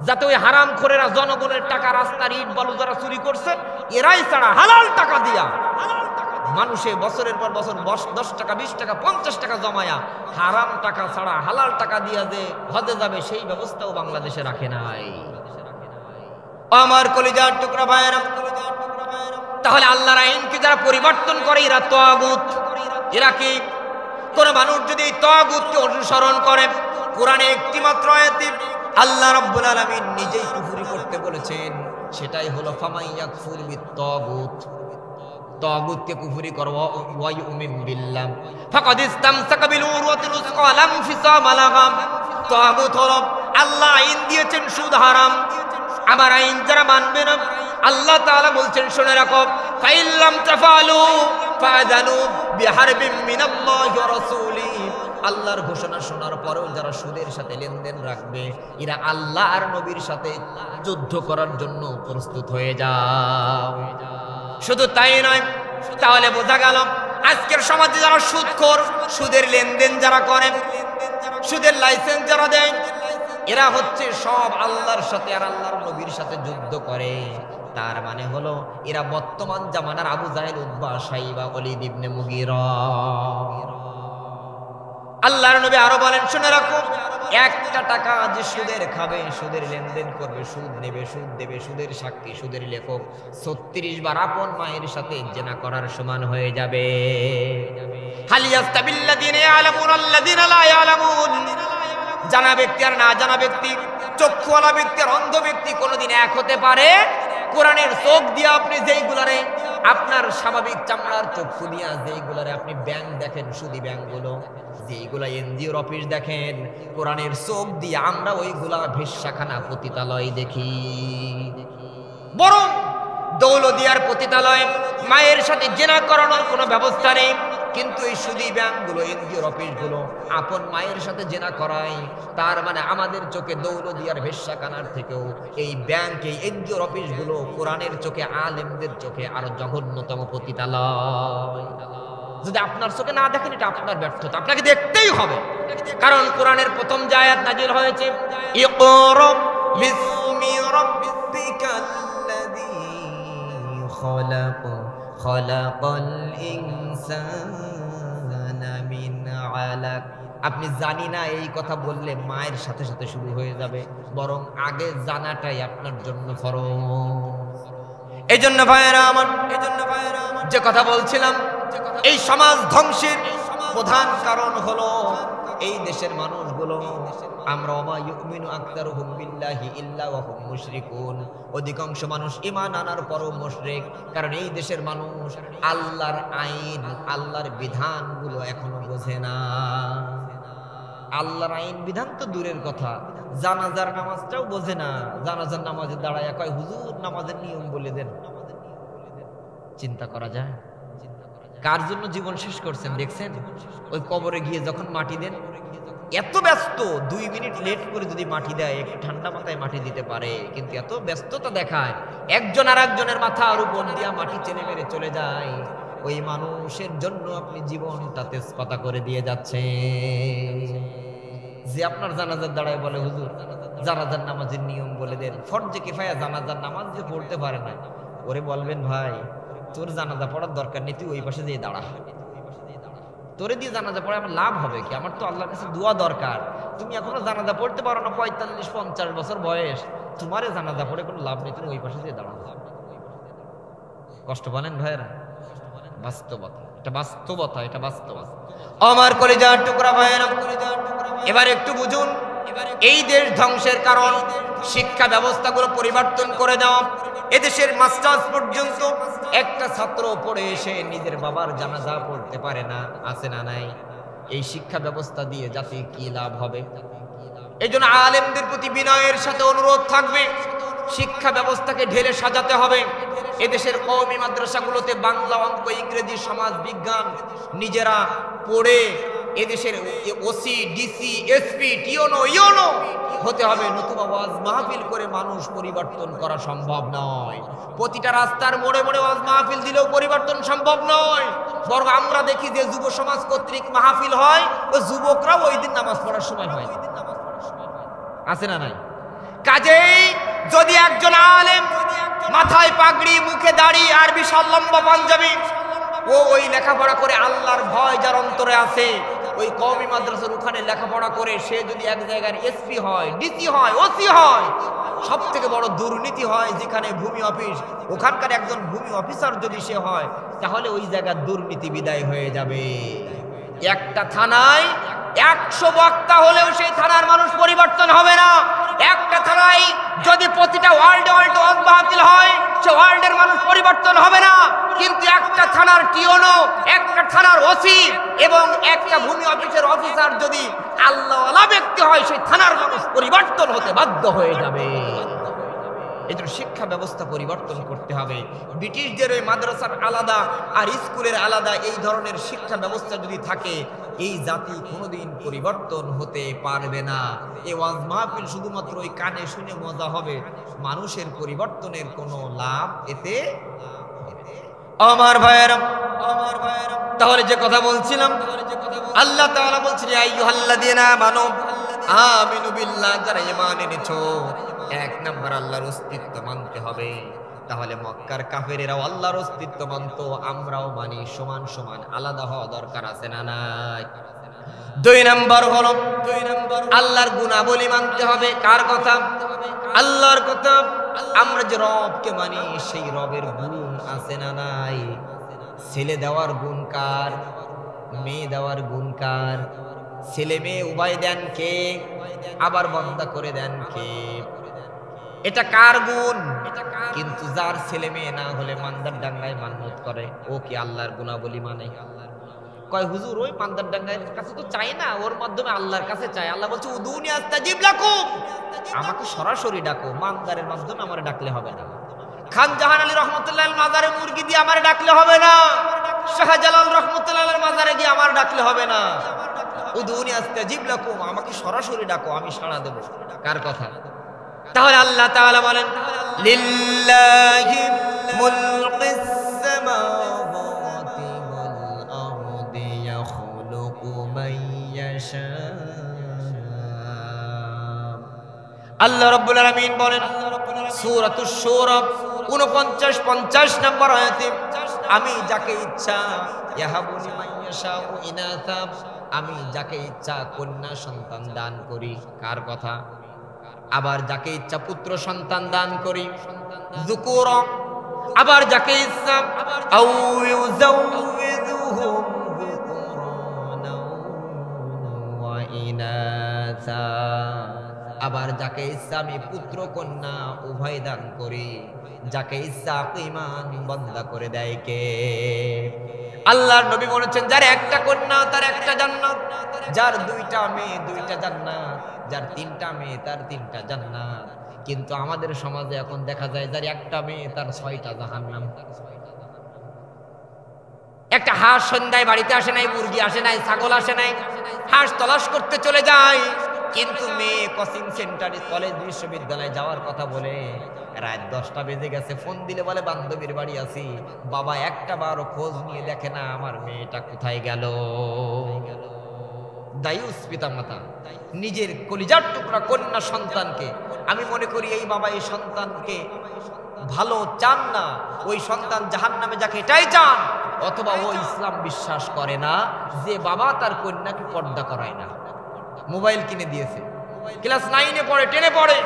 যাতে ওই হারামখোরেরা জনগণের টাকা, রাস্তার ইট বালু যারা চুরি করছে এরাই ছাড়া হালাল টাকা দিয়া মানুষে বছরের পর বছর 10 টাকা 20 টাকা 50 টাকা জমায়া হারাম টাকা ছাড়া হালাল টাকা দিয়া যে হজে যাবে সেই ব্যবস্থাও বাংলাদেশে রাখে নাই। আমার কলিজার টুকরা ভাইয়েরা, তাহলে আল্লাহর আইনকে যারা পরিবর্তন করে এরা তাগুত। এরা কি? কোন মানুষ যদি তাগুতকে অনুসরণ করে, কোরআনে একটি মাত্র আয়াতে আল্লাহ রাব্বুল আলামিন নিজেই কুফরি করতে বলেছেন, সেটাই হলো ফামাইয়াকফুর বিত-তাগুত। তাগুতকে কুফরি করো ওয়া ইউমিন বিল্লাহ ফাকাদ ইসতামসাকা বিল উরওয়াতিল উসকা লা ইনফিসামা লাহা। তাগুত হলো আল্লাহ আইন দিয়েছেন সুদ হারাম, আমার আইন যারা মানবে না আল্লাহ তাআলা বলছেন শুনে রাখো, ফাইল্লাম তাফালু ফাযানু বিহারবিম মিনাল্লাহি ওয়া রাসূলিহি। আল্লাহর ঘোষণা শোনার পরেও যারা সুদের সাথে লেনদেন রাখবে এরা আল্লাহ আর নবীর সাথে যুদ্ধ করার জন্য প্রস্তুত হয়ে যাও। শুধু তাই নয়, তাহলে বোঝা গেল আজকের সমাজে যারা সুদখোর, সুদের লেনদেন যারা করে, সুদের লাইসেন্স যারা দেয়, এরা হচ্ছে সব আল্লাহর সাথে আর আল্লাহর নবীর সাথে যুদ্ধ করে। তার মানে হলো এরা বর্তমান জামানার আবু জাহেল, উতবা, শাইবা, ওয়ালিদ ইবনে মুগীরা। আল্লাহর নবী আরো বলেন শুনে রাখো, একটা টাকা যে সুদের খাবে, সুদের লেনদেন করবে, সুদ নেবে, সুদ দেবে, সুদের সাক্ষী, সুদের লেখক 36 বার আপন মায়ের সাথে জিনা করার সমান হয়ে যাবে। হাল ইয়াস্তাবিল্লাযিনা ইয়ালামুনা আল্লাযিনা লা ইয়ালামুন। জানা ব্যক্তি আর না জানা ব্যক্তি, চক্ষুওয়ালা ব্যক্তি আর অন্ধ ব্যক্তি কোনোদিন এক হতে পারে? কোরআনের চোখ দিয়ে আপনি যেইগুলারে, আপনার স্বাভাবিক চামড়ার চক্ষু দিয়া যেইগুলারে আপনি ব্যাংক দেখেন, সুদি ব্যাংকগুলো, যেইগুলা এনজিওর অফিস দেখেন, কোরআনের চোখ দিয়ে আমরা ওইগুলা ভেশ্যাখানা, পতিতালয় দেখি। বরং দৌলদিয়ার পতিতালয়, মায়ের সাথে জিনা করানোর কোনো ব্যবস্থা নেই, কিন্তু এই সুদি ব্যাংকগুলো, এনজিওর অফিসগুলো আপন মায়ের সাথে জিনা করায়। তার মানে আমাদের চোখে দৌলদিয়ার ভেশ্যাখানার থেকেও এই ব্যাংক, এই এনজিওর অফিসগুলো কোরআনের চোখে, আলেমদের চোখে আরো জঘন্যতম পতিতালয়। যদি আপনার চোখে না দেখেন এটা আপনার ব্যর্থতা, আপনাকে দেখতেই হবে। কারণ কোরআনের প্রথম যে আয়াত নাজিল হয়েছে, ইকরা বিসমি রাব্বিকাল্লাযী খলাক খলাকাল ইনসানা মিন আলাক। আপনি জানি না এই কথা বললে মায়ের সাথে সাথে শুরু হয়ে যাবে, বরং আগে জানাটাই আপনার জন্য ফরজ। এজন্য ভাইয়েরা আমার, যে কথা বলছিলাম, এই সমাজ ধ্বংসের প্রধান কারণ হলো এই দেশের মানুষগুলো। আমরা ওমা ইউমিনু আকতারুহুম বিল্লাহি ইল্লা ওয়া হুম মুশরিকুন, অধিকাংশ মানুষ ঈমান আনার পরও মুশরিক। কারণ এই দেশের মানুষ আল্লাহর আইন, আল্লাহর বিধানগুলো এখনো বোঝে না। আল্লাহর আইন বিধান তো দূরের কথা, জানাজার নামাজটাও বোঝে না। জানাজার নামাজে দাঁড়ায় কয় হুজুর নামাজের নিয়ম বলে দেন। চিন্তা করা যায় কার জন্য জীবন শেষ করছেন দেখছেন? ওই কবরে গিয়ে যখন মাটি দেন, এত ব্যস্ত, 2 মিনিট লেট করে যদি মাটি দেয়, একটু ঠান্ডা মাথায় মাটি দিতে পারে, কিন্তু এত ব্যস্ততা দেখায়, একজন আর একজনের মাথার উপর দিয়া মাটি চেনে মেরে চলে যায়। ওই মানুষের জন্য আপনি জীবনটা তেজপাতা করে দিয়ে যাচ্ছেন। যে আপনার জানাজার দাঁড়ায় বলে হুজুর জানাজার নামাজের নিয়ম বলে দেন, ফরজে কিফায়া জানাজার নামাজ যে পড়তে পারে না, ওরে বলবেন ভাই তোর জানাজা পড়ার দরকার নেই, তুই ওই পাশে দিয়ে দাঁড়া, তোরে দিয়ে জানাজা পড়ে আমার লাভ হবে কি? আমার তো আল্লাহর কাছে দোয়া দরকার। তুমি এখনো জানাজা পড়তে পারো না, 45-50 বছর বয়স, তোমারে জানাজা পড়ে কোনো লাভ নেই, তুমি ওই পাশে দিয়ে দাঁড়াও। কষ্ট বলেন ভাইয়েরা? বাস্তবতা, এটা বাস্তবতা, এটা বাস্তবতা। আমার কলিজার টুকরা ভাইয়েরা, এবার একটু বুঝুন, এই দেশ ধ্বংসের কারণ শিক্ষা ব্যবস্থাগুলো পরিবর্তন করে দেওয়া। এদেশের মাস্টার্স পর্যন্ত একটা ছাত্র পড়ে এসে নিজের বাবার জানাজা পড়তে পারে না, আছে না নাই? এই শিক্ষা ব্যবস্থা দিয়ে জাতি কি লাভ হবে? এই জন্য আলেমদের প্রতি বিনয়ের সাথে অনুরোধ থাকবে, শিক্ষা ব্যবস্থাকে ঢেলে সাজাতে হবে। এদেশের কওমি মাদ্রাসাগুলোতে বাংলা, অঙ্ক, ইংরেজি, সমাজ বিজ্ঞান নিজেরা পড়ে এদেশের ওসি, ডিসি, এসপি, টিওনো, ইওনো হতে হবে, নতুবা ওয়াজ মাহফিল করে মানুষ পরিবর্তন করা সম্ভব নয়। প্রতিটা রাস্তার মোড়ে মোড়ে ওয়াজ মাহফিল দিলেও পরিবর্তন সম্ভব নয়। বরং আমরা দেখি যে যুব সমাজ কর্তৃক মাহফিল হয়, ও যুবকরাও ওই দিন নামাজ পড়ার সময় হয়, আছে না নাই? কাজেই যদি একজন আলেম মাথায় পাগড়ি, মুখে দাড়ি, আর বিশাল লম্বা পাঞ্জাবি, ওই লেখাপড়া করে আল্লাহর ভয় যার অন্তরে আছে, ওই কওমি মাদ্রাসার ওখানে লেখাপড়া করে সে যদি এক জায়গার এসপি হয়, ডিসি হয়, ওসি হয়, সব থেকে বড় দুর্নীতি হয় যেখানে ভূমি অফিস, ওখানকার একজন ভূমি অফিসার যদি সে হয়, তাহলে ওই জায়গার দুর্নীতি বিদায় হয়ে যাবে। একটা থানায় 100 বক্তা হলেও সেই থানার মানুষ পরিবর্তন হবে না। একটা থানায় যদি প্রতিটা ওয়ার্ডে ওয়ার্ল্ড ওয়াজ মাহফিল হয়, সে ওয়ার্ল্ডের মানুষ পরিবর্তন হবে না। কিন্তু একটা থানার টিওনো, একটা থানার ওসি এবং একটা ভূমি অফিসের অফিসার যদি আল্লাহওয়ালা ব্যক্তি হয়, সেই থানার মানুষ পরিবর্তন হতে বাধ্য হয়ে যাবে। এই জন্য শিক্ষা ব্যবস্থা পরিবর্তন করতে হবে। ব্রিটিশদের ওই মাদ্রাসার আলাদা আর স্কুলের আলাদা এই ধরনের শিক্ষা ব্যবস্থা যদি থাকে, এই জাতি কোনোদিন পরিবর্তন হতে পারবে না। এই ওয়াজ মাহফিল শুধুমাত্র ওই কানে শুনে মজা হবে, মানুষের পরিবর্তনের কোনো লাভ এতে। আমার ভাইয়েরা, তাহলে যে কথা বলছিলাম, আল্লাহ তাআলা বলছেন আইয়ুহাল্লাযীনা আমানু আমিনু বিল্লাহ, যারা ঈমান এনেছো, এক নাম্বার আল্লাহর অস্তিত্ব মানতে হবে। তাহলে মক্কার কাফেরেরাও আল্লাহর অস্তিত্ব মানত, আমরাও মানি, সমান সমান, আলাদা হওয়া দরকার আছে না নাই? 2 নাম্বার হলো আল্লাহর গুণাবলী মানতে হবে। কার কথা? আল্লাহর কথা। আমরা যে রবকে মানি, সেই রবের গুণ আছে না নাই? ছেলে দেওয়ার গুণ কার? মেয়ে দেওয়ার গুণ কার? ছেলে মেয়ে উভয় দেন কে? আবার বন্ধা করে দেন কে? এটা কার গুণ? কিন্তু যার ছেলে মেয়ে না হলে মান্দার ডাঙ্গায় মান্নত করে, ও কি আল্লাহর গুণাবলী মানে? কয় হুজুর, ওই মান্দার ডাঙ্গায়ের কাছে তো চাই না, ওর মাধ্যমে আল্লাহর কাছে চাই। আল্লাহ বলছে উদুনি আস্তাজিব লাকুম, আমাকে সরাসরি ডাকো, মান্দারের মাধ্যমে আমার ডাকলে হবে না। খান জাহান আলী রহমতুল্লাহ মাজারে মুরগি দিয়ে আমার ডাকলে হবে না। শাহজালাল রহমতুল্লাহ মাজারে গিয়ে আমার ডাকলে হবে না। উদুনি আস্তাজিব লাকুম, আমাকে সরাসরি ডাকো, আমি সাড়া দেব। কার কথা? তাহলে আল্লাহ তাআলা বলেন লিল্লাহি মুলকিস সামাওয়াতি ওয়াল আরদি ইয়াখলুকু মান ইয়াশা। আল্লাহ রাব্বুল আলামিন বলেন সূরাতুশ শূরা 49-50 নম্বর আয়াতে, আমি যাকে ইচ্ছা ইয়াহাবু লিমান ইয়াশাউ ইনাসা, আমি যাকে ইচ্ছা কন্যা সন্তান দান করি। কার কথা? আবার যাকে ইচ্ছা পুত্র সন্তান দান করি, যুকুরা। আবার যাকে ইচ্ছা আউ ইউযাউযুহুম যুকুরানা ওয়া ইনাসা, আবার যাকে ইচ্ছা আমি পুত্র কন্যা উভয় দান করি। যাকে ইচ্ছা ঈমান বন্ধা করে দেয় কে? আল্লাহর নবী বলেছেন যার একটা কন্যা তার একটা জান্নাত, যার 2টা মেয়ে 2টা জান্নাত, যার 3টা মেয়ে তার 3টা জান্নাত। কিন্তু আমাদের সমাজে এখন দেখা যায় যার একটা মেয়ে তার 6টা জাহান্নাম। একটা হাঁস সন্ধ্যায় বাড়িতে আসে নাই, মুরগি আসে নাই, ছাগল আসে নাই, হাঁস তলাশ করতে চলে যায়। কিন্তু মেয়ে কোচিং সেন্টারে, কলেজ, বিশ্ববিদ্যালয়ে যাওয়ার কথা বলে রাত 10টা বেজে গেছে, ফোন দিলে বলে বান্ধবীর বাড়ি আছি। বাবা একটা বারও খোঁজ নিয়ে দেখে না আমার মেয়েটা কোথায় গেল। দায়ুস পিতামাতা নিজের কলিজার টুকরা কন্যা সন্তানকে, আমি মনে করি এই বাবা এই সন্তানকে ভালো চান না, ওই সন্তান জাহান্নামে যাকে এটাই চান, অথবা ও ইসলাম বিশ্বাস করে না যে বাবা তার কন্যাকে পর্দা করায় না। মোবাইল কিনে দিয়েছে, ক্লাস 9-এ পড়ে, 10-এ পড়ে,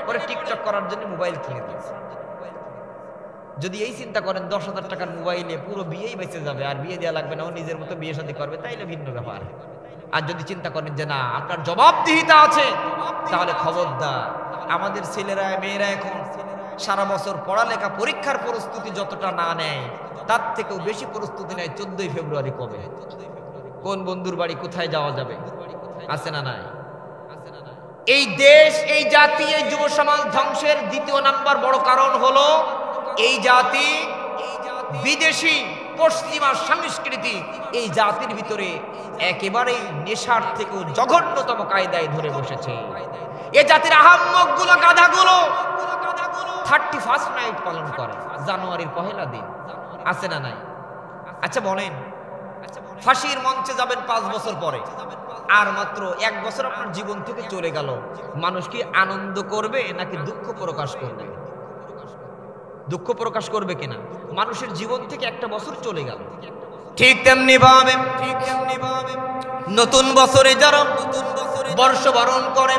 পরে টিকটক করার জন্য মোবাইল কিনে দিয়েছে। যদি এই চিন্তা করেন 10,000 টাকার মোবাইলে পুরো বিয়েই বেঁচে যাবে, আর বিয়ে দেওয়া লাগবে না, ও নিজের মতো বিয়ে শাদী করবে, তাইলে ভিন্ন ব্যাপার। আর যদি চিন্তা করেন যে না আপনার জবাবদিহিতা আছে, তাহলে খবরদার। আমাদের ছেলেরা মেয়েরা এখন সারা বছর পড়ালেখা পরীক্ষার প্রস্তুতি যতটা না নেয়, তার থেকেও বেশি প্রস্তুতি নেয় 14ই ফেব্রুয়ারি কবে, কোন বন্ধুর বাড়ি, কোথায় যাওয়া যাবে, আছে না নাই? এই দেশ, এই জাতি, এই যুব সমাজ ধ্বংসের 2 নাম্বার বড় কারণ হলো এই জাতি বিদেশি পশ্চিমা সংস্কৃতি এই জাতির ভিতরে একেবারেই নেশার থেকেও জঘন্যতম কায়দায় ধরে বসেছে। এ জাতির আহাম্মক গুলো, গাধাগুলো 31st নাইট পালন করে, জানুয়ারির পহেলা দিন, আছে না নাই? আচ্ছা বলেন, ফাঁসির মঞ্চে যাবেন 5 বছর পরে, আর মাত্র 1 বছর আপনার জীবন থেকে চলে গেল, মানুষ কি আনন্দ করবে নাকি দুঃখ প্রকাশ করবে? দুঃখ প্রকাশ করবে কিনা? মানুষের জীবন থেকে 1টা বছর চলে গেল। ঠিক তেমনি ভাবে নতুন বছরে যারা বর্ষবরণ করে,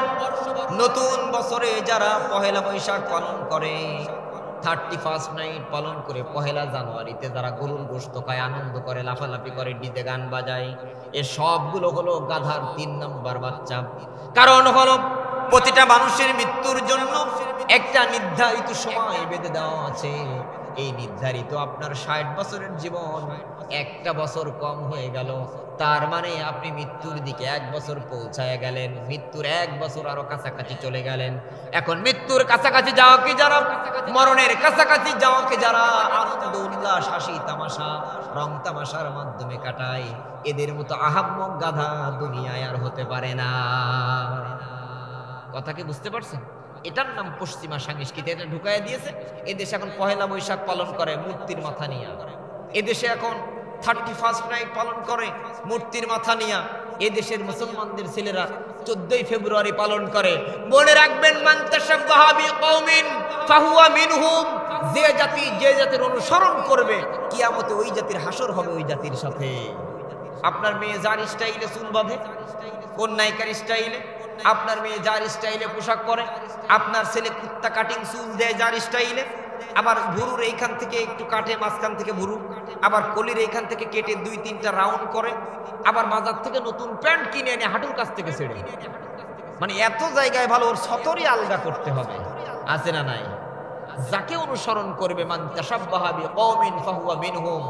নতুন বছরে যারা পহেলা বৈশাখ পালন করে, 31st নাইট পালন করে, পহেলা জানুয়ারিতে যারা গরুর গোশত খায়, আনন্দ করে, লাফালাফি করে, ডিজে গান বাজায়, এ সবগুলো হলো গাধার 3 নম্বর বাচ্চা। কারণ হলো প্রতিটা মানুষের মৃত্যুর জন্য একটা নির্ধারিত সময় বেঁধে দেওয়া আছে। এই নির্ধারিত আপনার 60 বছরের জীবন 1টা বছর কম হয়ে গেল, তার মানে আপনি মৃত্যুর দিকে 1 বছর পৌঁছায় গেলেন, মৃত্যুর 1 বছর আরো কাছাকাছি চলে গেলেন। এখন মৃত্যুর কাছাকাছি যাওয়াকে যারা, মরণের কাছাকাছি যাওয়াকে যারা আনন্দ উল্লাস, হাসি তামাশা, রং তামাশার মাধ্যমে কাটায়, এদের মতো আহাম্মক গাধা দুনিয়ায় আর হতে পারে না। কথা কি বুঝতে পারছেন? এটার নাম পশ্চিমা সংস্কৃতি, এটা ঢুকাইয়া দিয়েছে। এদেশে এখন পহেলা বৈশাখ পালন করে মূর্তির মাথা নিয়ে, এদেশে এখন 31st নাইট পালন করে মূর্তির মাথা নিয়ে। এদেশের মুসলমানদের ছেলেরা 14ই ফেব্রুয়ারি পালন করে। মনে রাখবেন, মান তাশাব্বাহা বিকওমিন ফাহুয়া মিনহুম, যে জাতি যে জাতির অনুসরণ করবে, কিয়ামতে ওই জাতির হাসর হবে ওই জাতির সাথে। আপনার মেয়ে যার স্টাইলে চুল বাঁধে, কোন নায়িকার স্টাইলে, আপনার মেয়ে যার স্টাইলে পোশাক পরে, আপনার ছেলে কুত্তা কাটিং চুল দেয় যার স্টাইলে, আবার ভুরুর এইখান থেকে একটু কাটে, মাঝখান থেকে ভুরু, আবার কলির এইখান থেকে কেটে 2-3টা রাউন্ড করে, আবার বাজার থেকে নতুন প্যান্ট কিনে এনে হাঁটুর কাছ থেকে ছেড়ে, মানে এত জায়গায় ভালো, ওর সতরই আলগা করতে হবে, আছে না নাই? যাকে অনুসরণ করবে, মান তাশাব্বাহা বিকওমিন ফাহুয়া মিনহুম,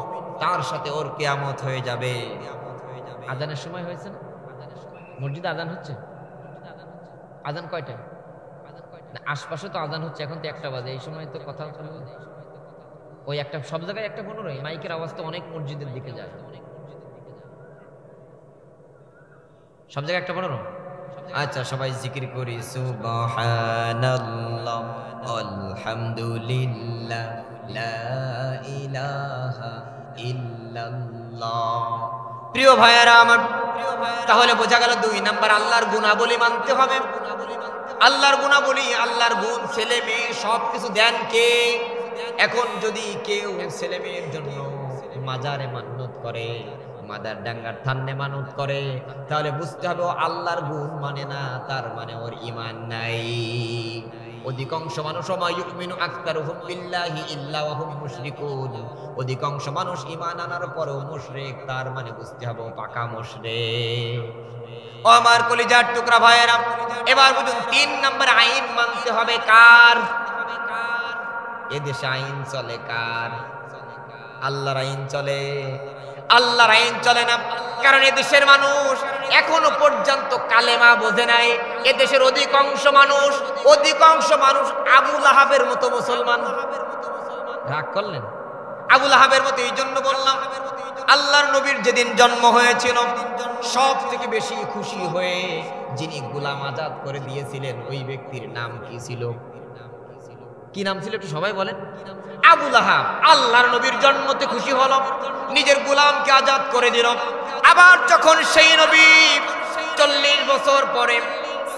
তার সাথে ওর কিয়ামত হয়ে যাবে। আজানের সময় হয়েছে না? মসজিদে আজান হচ্ছে? আজান কয়টায়? আশপাশে তো আজান হচ্ছে, এখন তো 1টা বাজে, এই সময় তো কথা হচ্ছে ওই একটা, সব জায়গায় 1:15, মাইকের আওয়াজ তো অনেক মসজিদের দিকে যায়, সব জায়গায় 1:15। আচ্ছা, সবাই জিকির করি, সুবহানাল্লাহ আলহামদুলিল্লাহ লা ইলাহা ইল্লাল্লাহ। প্রিয় ভাইয়েরা আমার, তাহলে বোঝা গেল 2 নাম্বার আল্লাহর গুণাবলী মানতে হবে। আল্লাহর গুণাবলী, আল্লাহর গুণ, ছেলে মেয়ে সবকিছু দেন কে? এখন যদি কেউ ছেলে মেয়ের জন্য মাজারে মান্নত করে, মাদার ডাঙ্গার থান্নে মানত করে, তাহলে বুঝতে হবে ও আল্লাহর গুণ মানে না, তার মানে ওর ঈমান নাই। অধিকাংশ মানুষ ইউমিনু আকতারুহুম বিল্লাহি ইল্লা ওয়া হুম মুশরিকুন, অধিকাংশ মানুষ ঈমান আনার পরেও মুশরিক, তার মানে বুঝতে হবে ও পাকা মুশরিক। ও আমার কলিজার টুকরা ভাইয়েরা, এবার বুঝুন 3 নম্বর আইন মানতে হবে কার? এদেশে আইন চলে কার? আল্লাহর আইন চলে। আল্লাহর আইন চলে না, কারণ এদেশের মানুষ এখনো পর্যন্ত কালেমা বোঝে নাই। এদেশের অধিকাংশ মানুষ আবু লাহাবের মতো মুসলমান। রাগ করলেন? আবু লাহাবের মতো এই জন্য বললাম, আল্লাহর নবীর যেদিন জন্ম হয়েছিল, সব থেকে বেশি খুশি হয়ে যিনি গোলাম আজাদ করে দিয়েছিলেন, ওই ব্যক্তির নাম কি ছিল? কি নাম ছিল একটু সবাই বলেন? আবু লাহাব। আল্লাহর নবীর জন্মতে খুশি হলো, নিজের গোলামকে আজাদ করে দিল। আবার যখন সেই নবী 40 বছর পরে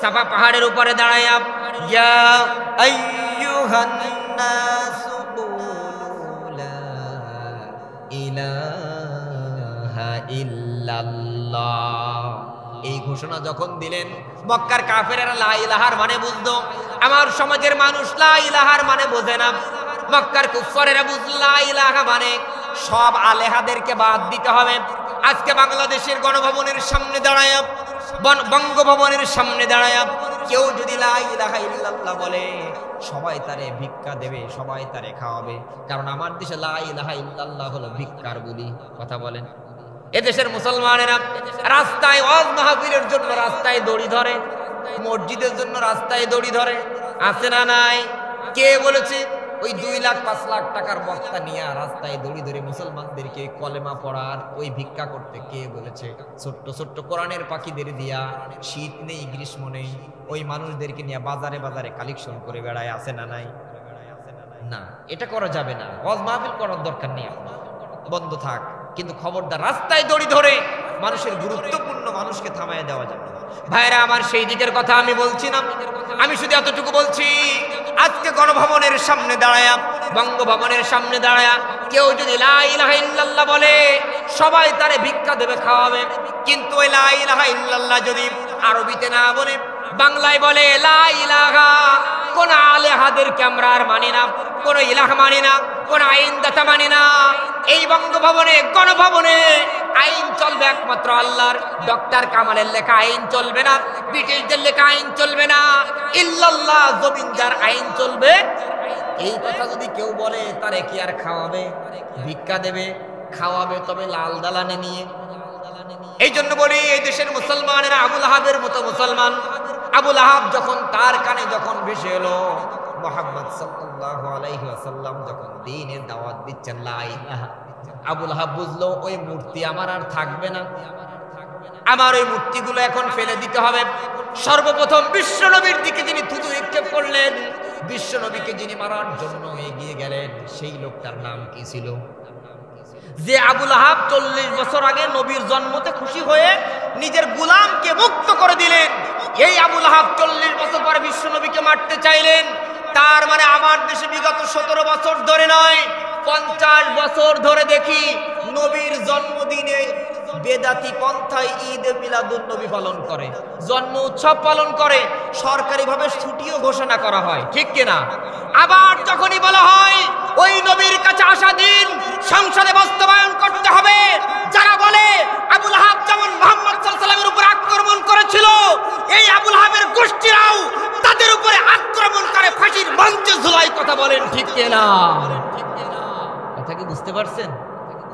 সাফা পাহাড়ের উপরে দাঁড়ায়া, ইয়া আইয়ুহান নাসু কুলু লা ইলাহা ইল্লাল্লাহ, এই ঘোষণা যখন দিলেন, মক্কার কাফেরেরা লা ইলাহার মানে বুঝতো, আমার সমাজের মানুষ লা ইলাহার মানে বোঝে না। মক্কার কুফারেরা বুঝল লা ইলাহা মানে সব আলেহাদেরকে বাদ দিতে হবে। আজকে বাংলাদেশের গণভবনের সামনে দাঁড়ায়া, বঙ্গভবনের সামনে দাঁড়ায়া কেউ যদি লা ইলাহা ইল্লাল্লাহ বলে, সবাই তারে ভিক্ষা দেবে, সবাই তারে খাওয়াবে, কারণ আমার দেশে লা ইলাহা ইল্লাল্লাহ হলো ভিক্ষার বলি। কথা বলেন? এদেশের মুসলমানেরা রাস্তায় ওয়াজ মাহফিলের জন্য রাস্তায় দড়ি ধরে, মসজিদের জন্য রাস্তায় দড়ি ধরে, আছে না নাই? কে বলেছে? ওই 2 লাখ 5 লাখ টাকার বক্তা নিয়ে রাস্তায় দড়ি ধরে মুসলমানদেরকে কলেমা পড়ার ওই ভিক্ষা করতে কে বলেছে? ছোট্ট ছোট্ট কোরআনের পাখিদের দিয়া, শীত নেই গ্রীষ্ম নেই, ওই মানুষদেরকে নিয়ে বাজারে বাজারে কালেকশন করে বেড়ায়, আছে না নাই? না, এটা করা যাবে না। ওয়াজ মাহফিল করার দরকার নেই, বন্ধ থাক। কিন্তু খবরদার রাস্তায় দড়ি ধরে মানুষের গুরুত্বপূর্ণ মানুষকে থামায় দেওয়া যাবে না। ভাইরা আমার, সেই দিকের কথা আমি বলছি না, আমি শুধু এতটুকু বলছি, আজকে গণভবনের সামনে দাঁড়ায়া, বঙ্গভবনের সামনে দাঁড়ায়া কেউ যদি লা ইলাহা ইল্লাল্লাহ বলে, সবাই তারে ভিক্ষা দেবে, খাওয়াবে। কিন্তু ওই লা ইলাহা ইল্লাল্লাহ যদি আরবিতে না বলে, বাংলায় বলে লা ইলাহা, কোন আলেহাদেরকে আমরা আর মানি না, কোন ইলাহ মানি না, কোন আইনদাতা মানি না। এই বঙ্গভবনে, গণভবনে আইন চলবে একমাত্র আল্লাহর। ডক্টর কামালের লেখা আইন চলবে না, ব্রিটিশদের লেখা আইন চলবে না, ইল্লাল্লাহ জমিনদার আইন চলবে। এই কথা যদি কেউ বলে, তারে কি আর খাওয়াবে? ভিক্ষা দেবে, খাওয়াবে, তবে লাল দালানে নিয়ে। এই জন্য বলি, এই দেশের মুসলমানেরা আবুল আহাবের মতো মুসলমান। আবুল আহাব যখন, তার কানে যখন ভেসে এলো মুহাম্মদ সাল্লাল্লাহু আলাইহি ওয়াসাল্লাম যখন দ্বীনের দাওয়াত দিচ্ছেন লা ইলাহা, আবুল আহাব বুঝলো ওই মূর্তি আমার আর থাকবে না, আমার ওই মূর্তিগুলো এখন ফেলে দিতে হবে। সর্বপ্রথম বিশ্ব নবীর দিকে যিনি থুতু নিক্ষেপ করলেন, বিশ্ব নবীকে যিনি মারার জন্য এগিয়ে গেলেন, সেই লোকটার নাম কি ছিল? যে আবুল আহাব 40 বছর আগে নবীর জন্মতে খুশি হয়ে নিজের গোলামকে মুক্ত করে দিলেন, এই আবুল আহাব 40 বছর পরে বিশ্ব নবীকে মারতে চাইলেন। তার মানে আমার দেশে বিগত 17 বছর ধরে নয়, 50 বছর ধরে দেখি নবীর জন্মদিনে বেদাতি পন্থায় ঈদ মিলাদুন নবী পালন করে, জন্ম উৎসব পালন করে, সরকারিভাবে ছুটিও ঘোষণা করা হয়, ঠিক কিনা? আবার যখনই বলা হয় ওই নবীর কাছে আসা দিন সংসদে বাস্তবায়ন করতে হবে, যারা বলে আবুল আহাব যেমন মুহাম্মদ সাল্লাল্লাহু আলাইহি ওয়াসাল্লামের উপর আক্রমণ করেছিল, এই আবুল আহাবের গোষ্ঠীরাও তাদের উপরে আক্রমণ করে ফাঁসির মঞ্চে ঝুলাই, কথা বলেন ঠিক কিনা? কথা কি বুঝতে পারছেন?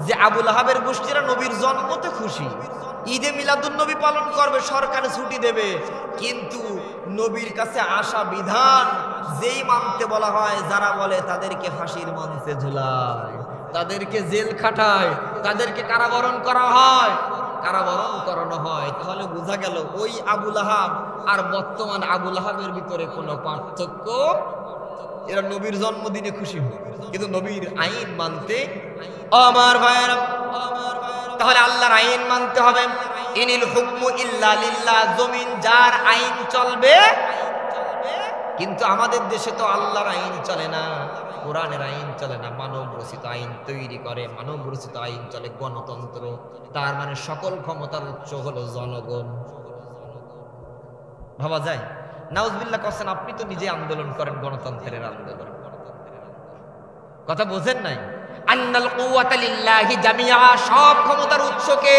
যে আবুল আহাবের গোষ্ঠীরা নবীর জন্মতে খুশি, ঈদে মিলাদুন নবী পালন করবে, সরকারে ছুটি দেবে, কিন্তু নবীর কাছে আসা বিধান যেই মানতে বলা হয়, যারা বলে তাদেরকে ফাঁসির মঞ্চে ঝুলায়, তাদেরকে জেল খাটায়, তাদেরকে কারাবরণ করা হয়, কারাবরণ করানো হয়। তাহলে বোঝা গেল ওই আবুল আহাব আর বর্তমান আবুল আহাবের ভিতরে কোনো পার্থক্য। এরা নবীর জন্মদিনে খুশি হয়, কিন্তু নবীর আইন মানতে, আমার ভাইয়েরা, তাহলে আল্লাহর আইন মানতে হবে। ইনিল হুকমু ইল্লা লিল্লাহ, জমিন যার আইন চলবে। কিন্তু আমাদের দেশে তো আল্লাহর আইন চলে না, কোরআনের আইন চলে না, মানব রচিত আইন তৈরি করে, মানব রচিত আইন চলে গণতন্ত্র। তার মানে সকল ক্ষমতার উৎস হলো জনগণ। ভাবা যায়? নাউজুবিল্লাহ করছেন, আপনি তো নিজে আন্দোলন করেন, গণতন্ত্রের আন্দোলন, কথা বোঝেন নাই? আন্নাল কুওয়াতা লিল্লাহি জামিআ, সব ক্ষমতার উৎসকে।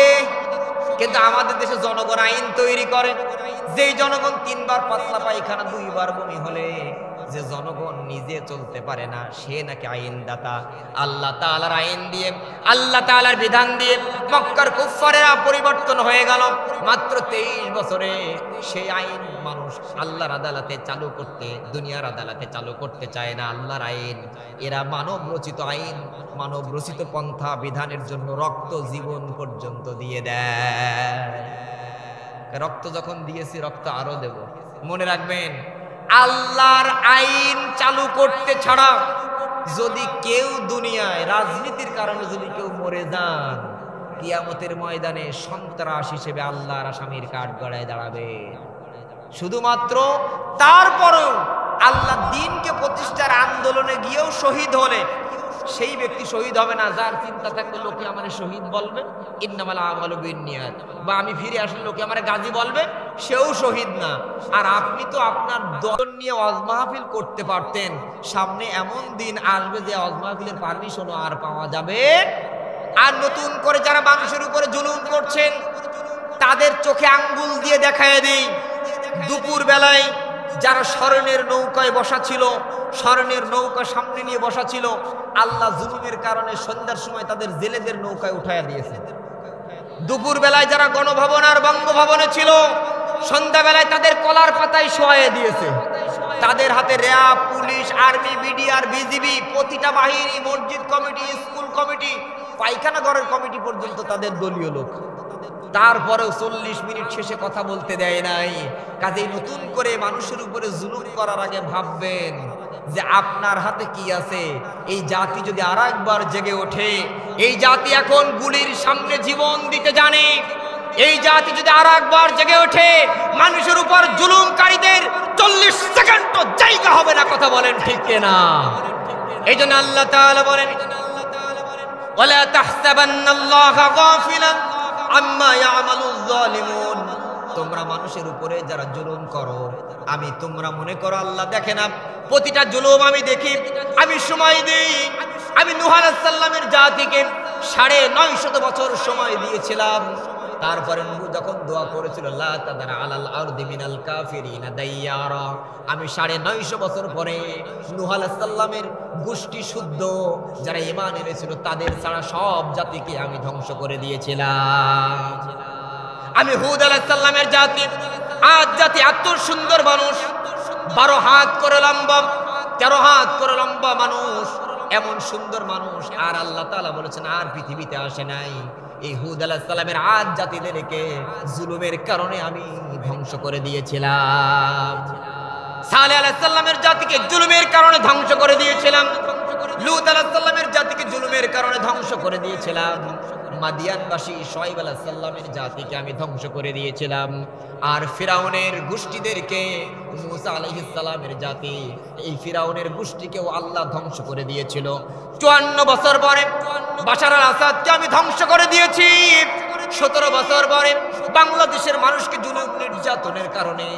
কিন্তু আমাদের দেশে জনগণ আইন তৈরি করে, যেই জনগণ 3 বার পাতলা পায়খানা, 2 বার বমি হলে যে জনগণ নিজে চলতে পারে না, সে নাকি আইনদাতা। আল্লাহ তাআলার আইন দিয়ে, আল্লাহ তাআলার বিধান দিয়ে মক্কার কুফফারেরা পরিবর্তন হয়ে গেল মাত্র 23 বছরে। সেই আইন মানুষ আল্লাহর আদালতে চালু করতে, দুনিয়ার আদালতে চালু করতে চায় না আল্লাহর আইন। এরা মানব রচিত আইন, মানব রচিত পন্থা বিধানের জন্য রক্ত জীবন পর্যন্ত দিয়ে দেয়। রক্ত যখন দিয়েছি, রক্ত আরো দেব। মনে রাখবেন, আল্লাহর আইন চালু করতে ছাড়া যদি কেউ দুনিয়ায় রাজনীতির কারণে যদি কেউ মরে যান, কিয়ামতের ময়দানে সন্ত্রাস হিসেবে আল্লাহর আসামির কাঠ গড়ায় দাঁড়াবে। শুধুমাত্র তারপরও আল্লাহ দ্বীনকে প্রতিষ্ঠার আন্দোলনে গিয়েও শহীদ হলে সেই ব্যক্তি শহীদ হবে না যার চিন্তা থাকবে লোকে আমার শহীদ বলবে, ইন্নামাল আমালু বিন্নিয়াত, বা আমি ফিরে আসলে লোকে আমার গাজী বলবে, সেও শহীদ না। আর আপনি তো আপনার দল নিয়ে ওয়াজ মাহফিল করতে পারতেন। সামনে এমন দিন আসবে যে ওয়াজ মাহফিলের পারমিশনও আর পাওয়া যাবে। আর নতুন করে যারা মানুষের উপরে জুলুম করছেন, তাদের চোখে আঙ্গুল দিয়ে দেখায় দিই, দুপুর বেলায় যারা স্বর্ণের নৌকায় বসা ছিল, স্বর্ণের নৌকা সামনে নিয়ে বসা ছিল, আল্লাহ জুলুমের কারণে সন্ধ্যার সময় তাদের জেলেদের নৌকায় উঠাইয়া দিয়েছে। দুপুর বেলায় যারা গণভবন আর বঙ্গভবনে ছিল, সন্ধ্যাবেলায় তাদের কলার পাতায় শোয়াইয়া দিয়েছে। তাদের হাতে RAB, police, army, BDR, BGB, প্রতিটা বাহিনী, মসজিদ কমিটি, স্কুল কমিটি, পায়খানা ঘরের কমিটি পর্যন্ত তাদের দলীয় লোক। তারপরেও 40 মিনিট শেষে কথা বলতে দেয় নাই। কাজেই নতুন করে মানুষের উপরে জুলুম করার আগে ভাববেন যে আপনার হাতে কি আছে। এই জাতি যদি আরেকবার জেগে ওঠে, এই জাতি এখন গুলির সামনে জীবন দিতে জানে। এই জাতি যদি আরেকবার জেগে ওঠে, মানুষের উপর জুলুমকারীদের 40 সেকেন্ডও জায়গা হবে না। কথা বলেন ঠিক কিনা? এই জন্য আল্লাহ তাআলা বলেন, ওয়ালা তাহসাবান্নাল্লাহা গাফিলান আম্মা ইয়ামালুয যালিমুন। তোমরা মানুষের উপরে যারা জুলুম করো, তোমরা মনে করো আল্লাহ দেখে না? প্রতিটা জুলুম আমি দেখি, আমি সময় দিই। আমি নূহ আলাইহিস সালামের জাতিকে 950 বছর সময় দিয়েছিলাম। তারপরে নূহ যখন দোয়া করেছিল লা তাদার আলাল আরদি মিনাল কাফিরিনা দাইয়ারা, আমি 950 বছর পরে নূহ আলাইহিস সালামের গোষ্ঠী শুদ্ধ যারা ঈমান এনেছিল তাদের ছাড়া সব জাতিকে আমি ধ্বংস করে দিয়েছিলাম। আমি হুদ আলাইহিস সালামের জাতি, আদ জাতি, এত সুন্দর মানুষ, 12 হাত করে লম্বা, 13 হাত করে লম্বা মানুষ, এমন সুন্দর মানুষ আর আল্লাহ তাআলা বলেছেন আর পৃথিবীতে আসে নাই। এই হুদ আলাইহিস সালামের আদ জাতিদেরকে জুলুমের কারণে আমি ধ্বংস করে দিয়েছিলাম। সালেহ আলাইহিস সালামের জাতিকে জুলুমের কারণে ধ্বংস করে দিয়েছিলাম। লূত আলাইহিস সালামের জাতিকে জুলুমের কারণে ধ্বংস করে দিয়েছিলাম। মাদিয়ানবাসী শুআয়ব আলাইহিস সালামের জাতিকে আমি ধ্বংস করে দিয়েছিলাম। আর ফিরাউনের গোষ্ঠীদেরকে, মূসা আলাইহিস সালামের জাতি, এই ফিরাউনের গোষ্ঠীকেও আল্লাহ ধ্বংস করে দিয়েছিল। 54 বছর পরে বাশার আল আসাদকে আমি ধ্বংস করে দিয়েছি। 17 বছর পরে বাংলাদেশের মানুষকে জুলুম নির্যাতনের কারণে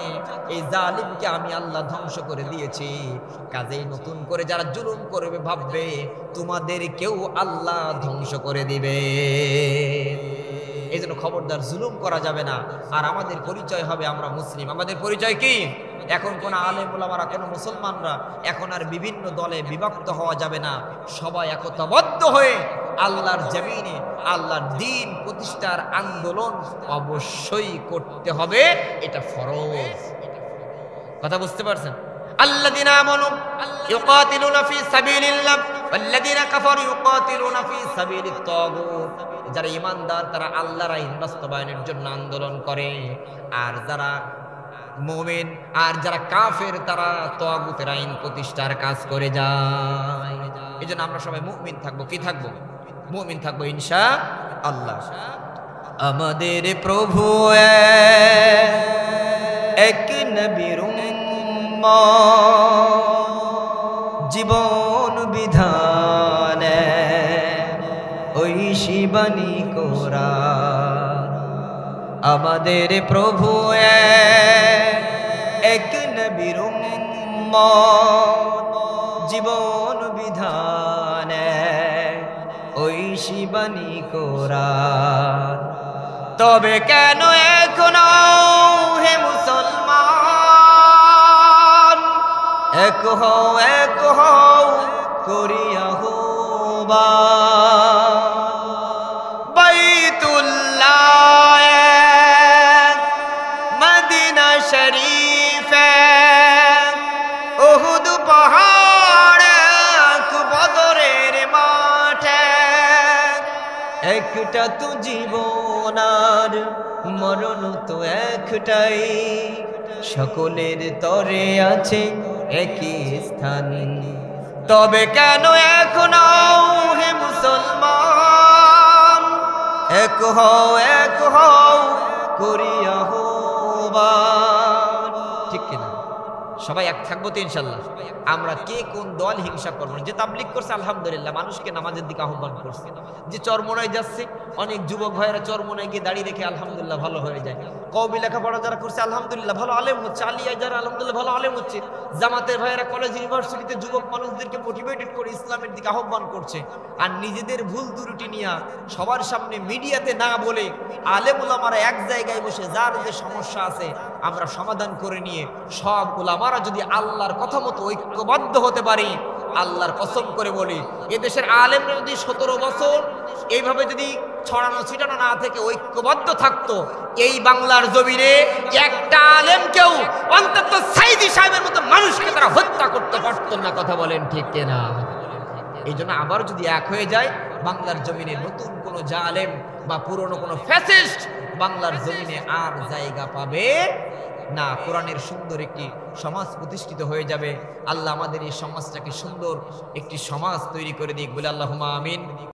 এই জালিমকে আমি আল্লাহ ধ্বংস করে দিয়েছি। কাজেই নতুন করে যারা জুলুম করবে ভাববে তোমাদেরকেও আল্লাহ ধ্বংস করে দিবে। এই জন্য খবরদার জুলুম করা যাবে না। আর আমাদের পরিচয় হবে আমরা মুসলিম। আমাদের পরিচয় কি? এখন কোন আলেম ওলামারা, কোন মুসলমানরা এখন আর বিভিন্ন দলে বিভক্ত হওয়া যাবে না। সবাই একতাবদ্ধ হয়ে আল্লাহর জমিনে আল্লাহর দ্বীন প্রতিষ্ঠার আন্দোলন অবশ্যই করতে হবে, এটা ফরজ। কথা বুঝতে পারছেন? আল্লাযীনা আমানু ইউকাতিলুনা ফি সাবিলিল্লাহ ওয়াল্লাযীনা কাফারু ইউকাতিলুনা ফি সাবিলিত তাগুত। যারা ঈমানদার তারা আল্লাহর আইন বাস্তবায়নের জন্য আন্দোলন করে, আর যারা মুমিন আর যারা কাফের তারা তাগুতের আইন প্রতিষ্ঠার কাজ করে যায়। এজন্য আমরা সবাই মুমিন থাকবো। কি থাকবো? মুমিন থাকবো ইনশাআল্লাহ। আমাদের প্রভু এক নবীর জীবন বিধান ওই শিবানী কোরআন। আমাদের প্রভু এক নবীর জীবন বিধান ওই শিবানী কোরআন। তবে কেন এখনো হে মুসলমান এক হও করিয়া আহ্বান। বাইতুল্লাহ মদিনা শরীফ উহুদ পাহাড় বদরের মাঠে একটা তো জীবন আর মরণ তো একটাই, সকলের তরে আছে একই স্থান। তবে কেন এখনো হে মুসলমান এক হও করিয়া আহ্বান। ঠিক কিনা? সবাই এক থাকবো তো ইনশাল্লাহ। আমরা কে কোন দল হিংসা করবো না। যে তাবলীগ করছে আলহামদুলিল্লাহ, মানুষকে নামাজের দিকে আহ্বান করছে। যে চরমোনায় যাচ্ছে, অনেক যুবক ভাইয়েরা চরমোনায় গিয়ে দাঁড়িয়ে রেখে আলহামদুলিল্লাহ ভালো হয়ে যায়। কওমি লেখাপড়া যারা করছে আলহামদুলিল্লাহ ভালো আলেম হচ্ছে। আলিয়া যারা আলহামদুলিল্লাহ ভালো আলেম হচ্ছে। জামাতের ভাইয়েরা কলেজ ইউনিভার্সিটিতে যুবক মানুষদেরকে মোটিভেটেড করে ইসলামের দিকে আহ্বান করছে। আর নিজেদের ভুল ত্রুটি নিয়ে সবার সামনে মিডিয়াতে না বলে আলেম উলামারা এক জায়গায় বসে যার যে সমস্যা আছে আমরা সমাধান করে নিয়ে সব উলামারা যদি আল্লাহর কথা মতো ঐক্যবদ্ধ হতে পারি, আল্লাহর কসম করে বলি এদেশের আলেমরা যদি 17 বছর এইভাবে যদি ছড়ানো ছিটানো না থেকে ঐক্যবদ্ধ থাকতো, এই বাংলার জমিনে একটা আলেমকেও অন্তত সাইদি সাহেবের মতো মানুষকে করতে পারতেন না। কথা বলেন ঠিক কিনা? এই জন্য আবার যদি এক হয়ে যায়, বাংলার জমিনে নতুন কোন জালেম বা পুরনো কোন ফ্যাসিস্ট বাংলার জমিনে আর জায়গা পাবে না। কোরআনের সুন্দর একটি সমাজ প্রতিষ্ঠিত হয়ে যাবে। আল্লাহ আমাদের এই সমাজটাকে সুন্দর একটি সমাজ তৈরি করে দিক বলে আল্লাহুম্মা আমিন।